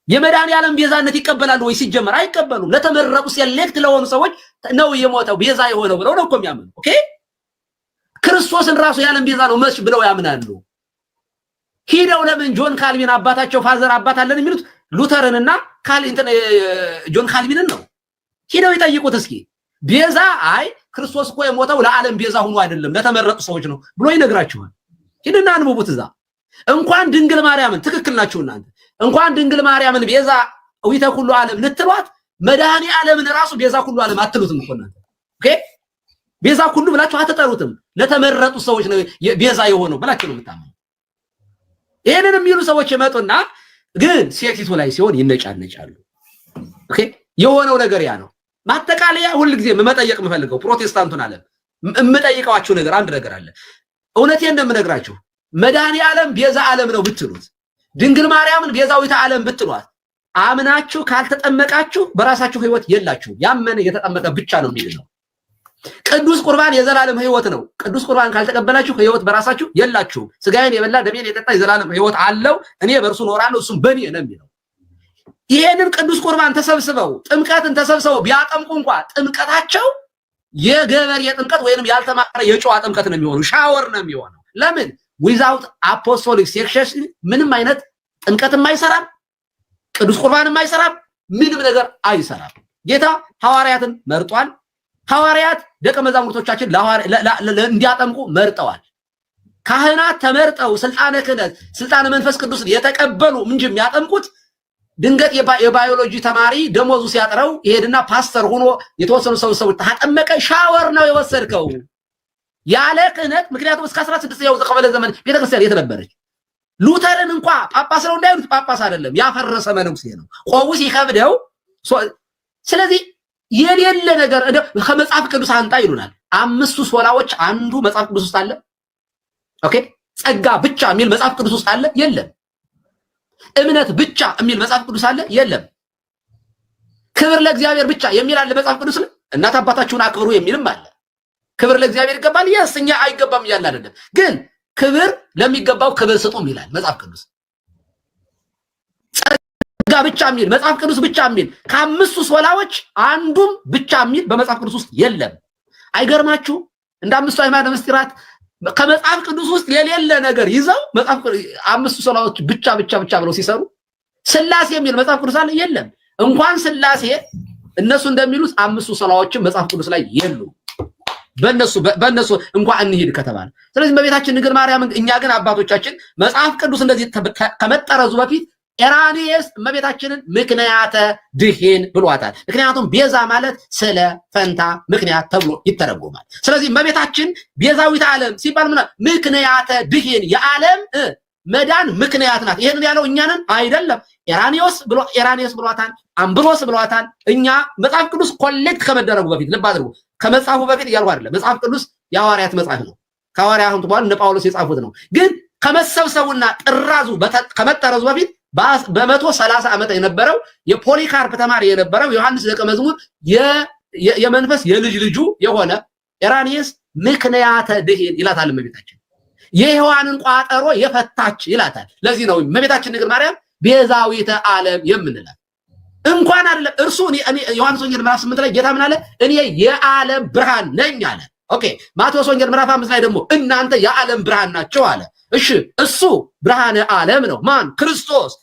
የመድኃኒዓለም ቤዛነት ይቀበላሉ ወይ? ሲጀመር አይቀበሉም። ለተመረጡ ሴሌክት ለሆኑ ሰዎች ነው የሞተው ቤዛ የሆነው ብለው ነው እኮ የሚያምኑ። ኦኬ ክርስቶስን ራሱ የዓለም ቤዛ ነው መች ብለው ያምናሉ። ሂደው ለምን ጆን ካልቪን አባታቸው ፋዘር አባት አለን የሚሉት ሉተርንና ጆን ካልቪንን ነው። ሂደው ይጠይቁት እስኪ። ቤዛ አይ ክርስቶስ እኮ የሞተው ለዓለም ቤዛ ሆኖ አይደለም ለተመረጡ ሰዎች ነው ብሎ ይነግራችኋል። ሂድና አንብቡት እዛ። እንኳን ድንግል ማርያምን ትክክል ናችሁ እናንተ እንኳን ድንግል ማርያምን ቤዛ ዊተ ኩሉ ዓለም ልትሏት መድኃኒ ዓለምን ራሱ ቤዛ ኩሉ ዓለም አትሉትም እኮ እናንተ። ኦኬ ቤዛ ኩሉ ብላችሁ አትጠሩትም። ለተመረጡ ሰዎች ነው ቤዛ የሆነው ብላችሁ ነው የምታምኑ። ይሄንን የሚሉ ሰዎች የመጡና ግን ሴቲቱ ላይ ሲሆን ይነጫነጫሉ። ኦኬ የሆነው ነገር ያ ነው። ማጠቃለያ ሁሉ ጊዜ መጠየቅ የምፈልገው ፕሮቴስታንቱን ዓለም የምጠይቀዋችሁ ነገር አንድ ነገር አለ። እውነቴን እንደምነግራችሁ መድኃኒ ዓለም ቤዛ ዓለም ነው ብትሉት ድንግል ማርያምን ቤዛዊተ ዓለም ብትሏት አምናችሁ ካልተጠመቃችሁ በራሳችሁ ህይወት የላችሁ። ያመነ የተጠመቀ ብቻ ነው የሚድነው። ቅዱስ ቁርባን የዘላለም ህይወት ነው። ቅዱስ ቁርባን ካልተቀበላችሁ ህይወት በራሳችሁ የላችሁ። ስጋዬን የበላ ደሜን የጠጣ የዘላለም ህይወት አለው፣ እኔ በእርሱ እኖራለሁ እሱም በእኔ ነው የሚለው። ይሄንን ቅዱስ ቁርባን ተሰብስበው ጥምቀትን ተሰብስበው ቢያጠምቁ እንኳን ጥምቀታቸው የገበሬ ጥምቀት ወይንም ያልተማረ የጨዋ ጥምቀት ነው የሚሆነው፣ ሻወር ነው የሚሆነው። ለምን ዊዛውት አፖስቶሊክ ሴክሽን ምንም አይነት ጥምቀትም አይሰራም፣ ቅዱስ ቁርባንም አይሰራም፣ ምንም ነገር አይሰራም። ጌታ ሐዋርያትን መርጧል። ሐዋርያት ደቀ መዛሙርቶቻችን እንዲያጠምቁ መርጠዋል። ካህናት ተመርጠው ስልጣነ ክህነት ስልጣነ መንፈስ ቅዱስን የተቀበሉ እንጂ የሚያጠምቁት ድንገት የባዮሎጂ ተማሪ ደሞዙ ሲያጥረው ይሄድና ፓስተር ሆኖ የተወሰኑ ሰዎች ታጠመቀ ሻወር ነው የወሰድከው ያለ ክህነት። ምክንያቱም እስከ 16ኛው ዘመን ዘመን ቤተክርስቲያን የተነበረች ሉተርን እንኳን ጳጳስ ነው እንዳይሉት ጳጳስ አይደለም ያፈረሰ መነኩሴ ነው። ቆቡ ሲከብደው ስለዚህ የሌለ ነገር ከመጽሐፍ ቅዱስ አንጣ ይሉናል። አምስቱ ሶላዎች አንዱ መጽሐፍ ቅዱስ ውስጥ አለ። ኦኬ ጸጋ ብቻ የሚል መጽሐፍ ቅዱስ ውስጥ አለ? የለም። እምነት ብቻ የሚል መጽሐፍ ቅዱስ አለ? የለም። ክብር ለእግዚአብሔር ብቻ የሚል አለ መጽሐፍ ቅዱስ ላይ? እናት አባታችሁን አክብሩ የሚልም አለ። ክብር ለእግዚአብሔር ይገባል እኛ አይገባም እያለ አይደለም፣ ግን ክብር ለሚገባው ክብር ስጡ ይላል መጽሐፍ ቅዱስ። ጸጋ ብቻ የሚል መጽሐፍ ቅዱስ ብቻ የሚል ከአምስቱ ሶላዎች አንዱም ብቻ የሚል በመጽሐፍ ቅዱስ ውስጥ የለም። አይገርማችሁ? እንደ አምስቱ አዕማደ ምስጢራት ከመጽሐፍ ቅዱስ ውስጥ የሌለ ነገር ይዘው መጽሐፍ አምስቱ ሶላዎች ብቻ ብለው ሲሰሩ ስላሴ የሚል መጽሐፍ ቅዱስ አለ? የለም። እንኳን ስላሴ እነሱ እንደሚሉት አምስቱ ሶላዎችም መጽሐፍ ቅዱስ ላይ የሉ። በእነሱ እንኳን እንሂድ ከተባለ ስለዚህ በቤታችን ድንግል ማርያም እኛ ግን አባቶቻችን መጽሐፍ ቅዱስ እንደዚህ ከመጠረዙ በፊት ኤራኒስ እመቤታችንን ምክንያተ ድኂን ብሏታል። ምክንያቱም ቤዛ ማለት ስለ ፈንታ ምክንያት ተብሎ ይተረጎማል። ስለዚህ እመቤታችን ቤዛዊተ ዓለም ሲባል ምክንያተ ድኂን የዓለም መዳን ምክንያት ናት። ይሄንን ያለው እኛንን አይደለም። ኤራኒስ ብሏታል፣ አምብሮስ ብሏታል። እኛ መጽሐፍ ቅዱስ ኮሌክት ከመደረጉ በፊት ልብ አድርጉ። ከመጽሐፉ በፊት እያልኩ አይደለም። መጽሐፍ ቅዱስ የሐዋርያት መጽሐፍ ነው። ከሐዋርያት በኋላ እነ ጳውሎስ የጻፉት ነው። ግን ከመሰብሰቡና ጥራዙ ከመጠረዙ በፊት በ130 ዓመት የነበረው የፖሊካርፕ ተማሪ የነበረው ዮሐንስ ደቀ መዝሙር የመንፈስ የልጅ ልጁ የሆነ ኤራኒስ ምክንያተ ድኂን ይላታል እመቤታችን። የሔዋንን ቋጠሮ የፈታች ይላታል። ለዚህ ነው እመቤታችን ድንግል ማርያም ቤዛዊተ ዓለም የምንላት። እንኳን አይደለም እርሱ ዮሐንስ ወንጌል ምዕራፍ 8 ላይ ጌታ ምን አለ? እኔ የዓለም ብርሃን ነኝ አለ። ኦኬ ማቴዎስ ወንጌል ምዕራፍ 5 ላይ ደግሞ እናንተ የዓለም ብርሃን ናቸው አለ። እሺ እሱ ብርሃነ ዓለም ነው። ማን? ክርስቶስ።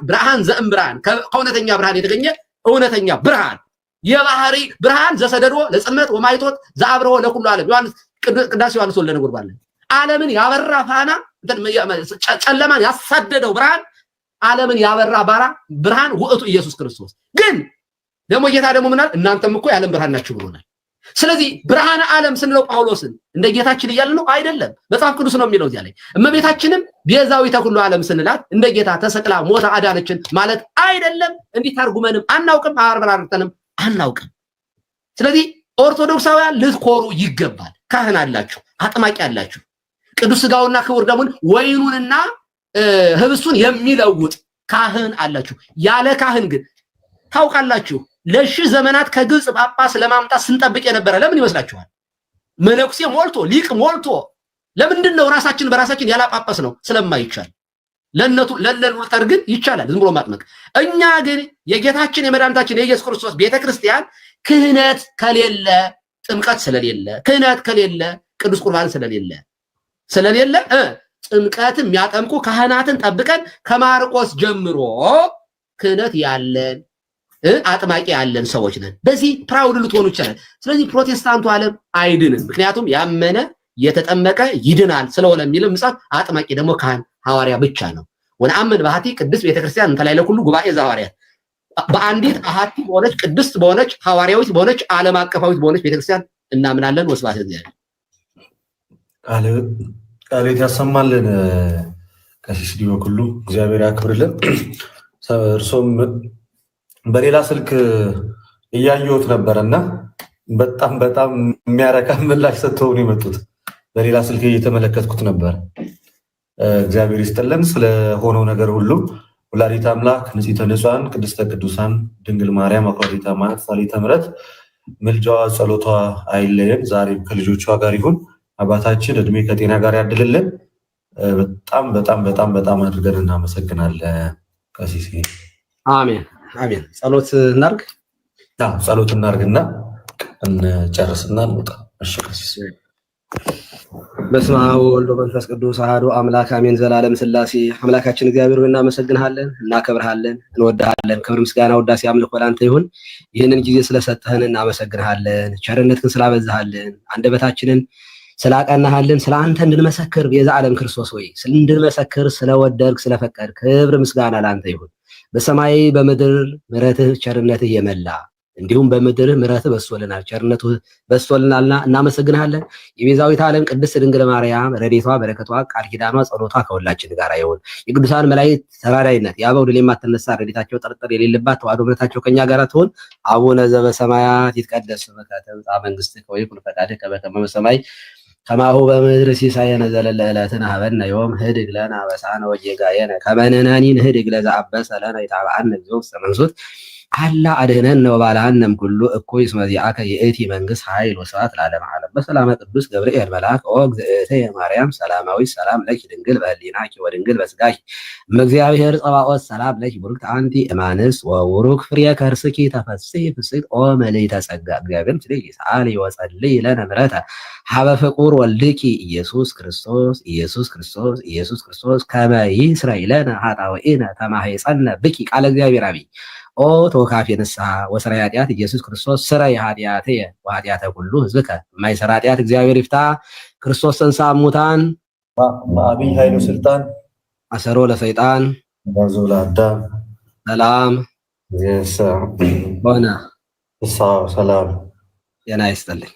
ብርሃን ዘእም ብርሃን ከእውነተኛ ብርሃን የተገኘ እውነተኛ ብርሃን የባህሪ ብርሃን ዘሰደዶ ለጽልመት ወማይቶት ዘአብረሆ ለኩሉ ዓለም ቅዳሴ ዮሐንስ ወልደ ነጎድጓድ ዓለምን ያበራ ፋና ጨለማን ያሳደደው ብርሃን ዓለምን ያበራ ብርሃን ውእቱ ኢየሱስ ክርስቶስ። ግን ደግሞ ጌታ ደግሞ ምናል? እናንተም እኮ የዓለም ብርሃን ናችሁ ብሎናል። ስለዚህ ብርሃነ ዓለም ስንለው ጳውሎስን እንደ ጌታችን እያለ ነው አይደለም፣ መጽሐፍ ቅዱስ ነው የሚለው። እዚያ ላይ እመቤታችንም ቤዛዊተ ኩሉ ዓለም ስንላት እንደ ጌታ ተሰቅላ ሞታ አዳነችን ማለት አይደለም። እንዲህ ተርጉመንም አናውቅም፣ አብራርተንም አናውቅም። ስለዚህ ኦርቶዶክሳውያን ልትኮሩ ይገባል። ካህን አላችሁ፣ አጥማቂ አላችሁ። ቅዱስ ሥጋውና ክቡር ደሙን ወይኑንና ህብስቱን የሚለውጥ ካህን አላችሁ። ያለ ካህን ግን ታውቃላችሁ ለሺህ ዘመናት ከግብጽ ጳጳስ ለማምጣት ስንጠብቅ የነበረ ለምን ይመስላችኋል? መነኩሴ ሞልቶ ሊቅ ሞልቶ ለምንድን ነው ራሳችን በራሳችን ያላጳጳስ ነው? ስለማይቻል ለሉተር ግን ይቻላል ዝም ብሎ ማጥመቅ። እኛ ግን የጌታችን የመድኃኒታችን የኢየሱስ ክርስቶስ ቤተክርስቲያን ክህነት ከሌለ ጥምቀት ስለሌለ ክህነት ከሌለ ቅዱስ ቁርባን ስለሌለ ጥምቀትም የሚያጠምቁ ካህናትን ጠብቀን ከማርቆስ ጀምሮ ክህነት ያለን አጥማቂ ያለን ሰዎች ነን። በዚህ ፕራውድ ልትሆኑ ይችላል። ስለዚህ ፕሮቴስታንቱ ዓለም አይድንም፣ ምክንያቱም ያመነ የተጠመቀ ይድናል ስለሆነ የሚለው መጽሐፍ አጥማቂ ደግሞ ካህን ሐዋርያ ብቻ ነው። ወነአምን በሃቲ ቅድስት ቤተክርስቲያን እንተላይ ለኩሉ ጉባኤ ዘሐዋርያት በአንዲት አሃቲ በሆነች ቅድስት በሆነች ሐዋርያዊት በሆነች ዓለም አቀፋዊት በሆነች ቤተክርስቲያን እናምናለን። ወስብሐት ለእግዚአብሔር። ቃሌት ያሰማልን። ቀሲስ ዲበኩሉ እግዚአብሔር ያክብርልን። እርሶም በሌላ ስልክ እያየሁት ነበርና በጣም የሚያረካ ምላሽ ሰጥተው ነው የመጡት። በሌላ ስልክ እየተመለከትኩት ነበር። እግዚአብሔር ይስጥልን ስለሆነው ነገር ሁሉ። ወላዲተ አምላክ ንጽሕተ ንጹሐን ቅድስተ ቅዱሳን ድንግል ማርያም አቁራሪተ መዓት ሰዓሊተ ምሕረት ምልጃዋ ጸሎቷ አይለየን፣ ዛሬም ከልጆቿ ጋር ይሁን። አባታችን እድሜ ከጤና ጋር ያድልልን። በጣም አድርገን እናመሰግናለን ቀሲስ። አሜን። ጸሎት እናርግ። ጸሎት እናርግና እንጨርስና እንውጣ። እሺ ቀሲስ። በስመ አብ ወወልድ ወመንፈስ ቅዱስ አሐዱ አምላክ አሜን። ዘላለም ሥላሴ አምላካችን እግዚአብሔር ሆይ እናመሰግንሃለን፣ እናከብርሃለን፣ እንወድሃለን። ክብር፣ ምስጋና፣ ውዳሴ፣ አምልኮ ላንተ ይሁን። ይህንን ጊዜ ስለሰጠህን እናመሰግንሃለን። ቸርነትህን ስላበዛሃልን፣ አንደበታችንን ስላቀናሃልን፣ ስለ አንተ እንድንመሰክር ቤዛ ዓለም ክርስቶስ ሆይ እንድንመሰክር ስለወደድክ ስለፈቀድክ ክብር ምስጋና ላንተ ይሁን። በሰማይ በምድር ምሕረትህ ቸርነትህ የመላ እንዲሁም በምድር ምሕረትህ በዝቶልናል፣ ቸርነትህ በዝቶልናልና እናመሰግንሃለን። የቤዛዊት ዓለም ቅድስት ድንግል ማርያም ረድኤቷ በረከቷ ቃል ኪዳኗ ጸሎቷ ከሁላችን ጋር ይሁን። የቅዱሳን መላእክት ተራዳኢነት የአበው ድል የማትነሳ ረድኤታቸው ጥርጥር የሌለባት ተዋሕዶ እምነታቸው ከኛ ጋር ትሁን። አቡነ ዘበሰማያት ይትቀደስ ስምከ ትምጻእ መንግሥትከ ወይኩን ፈቃድከ በከመ በሰማይ ከማሁ በምድር ሲሳየነ ዘለለ ዕለትነ ሀበነ ዮም ህድግ ለነ አበሳነ ወጌጋየነ ከመ ንሕነኒ ንህድግ ለዘአበሰ ለነ ኢታብአነ እግዚኦ ውስተ መንሱት አላ አድኅነነ ወባልሐነ ኩሉ እኩይ እስመ ዚአከ ይእቲ መንግሥት ኃይል ወስብሐት ለዓለመ ዓለም። በሰላመ ቅዱስ ገብርኤል መልአክ ኦ እግዝእትየ ማርያም ሰላማዊ ሰላም ለኪ ድንግል በህሊናኪ ወድንግል በስጋኪ እምእግዚአብሔር ጸባኦት ሰላም ለኪ ቡርክት አንቲ እማንስ ወቡሩክ ፍሬ ከርስኪ ተፈሥሒ ፍሥሕት ኦ ምልዕተ ጸጋ እግዚአብሔር ምስሌኪ ሰአሊ ወጸልይ ለነ ምሕረተ ሀበ ፍቁር ወልድኪ ኢየሱስ ክርስቶስ ከመ ይስረይ ለነ ኃጣውኢነ ተማኅፀነ ብኪ ቃለ እግዚአብሔር አብይ ኦ ተወካፌ ንስሐ ወስራይ ኃጢአት ኢየሱስ ክርስቶስ ስረይ ኃጢአትየ ወኃጢአተ ኩሉ ሕዝብከ የማይሰራ ኃጢአት እግዚአብሔር ይፍታ። ክርስቶስ ተንሥአ እሙታን በአብይ ኃይሉ ስልጣን አሰሮ ለሰይጣን አግዓዞ ለአዳም ሰላም ሆነ። ሆነ። ሰላም ጤና ይስጥልኝ።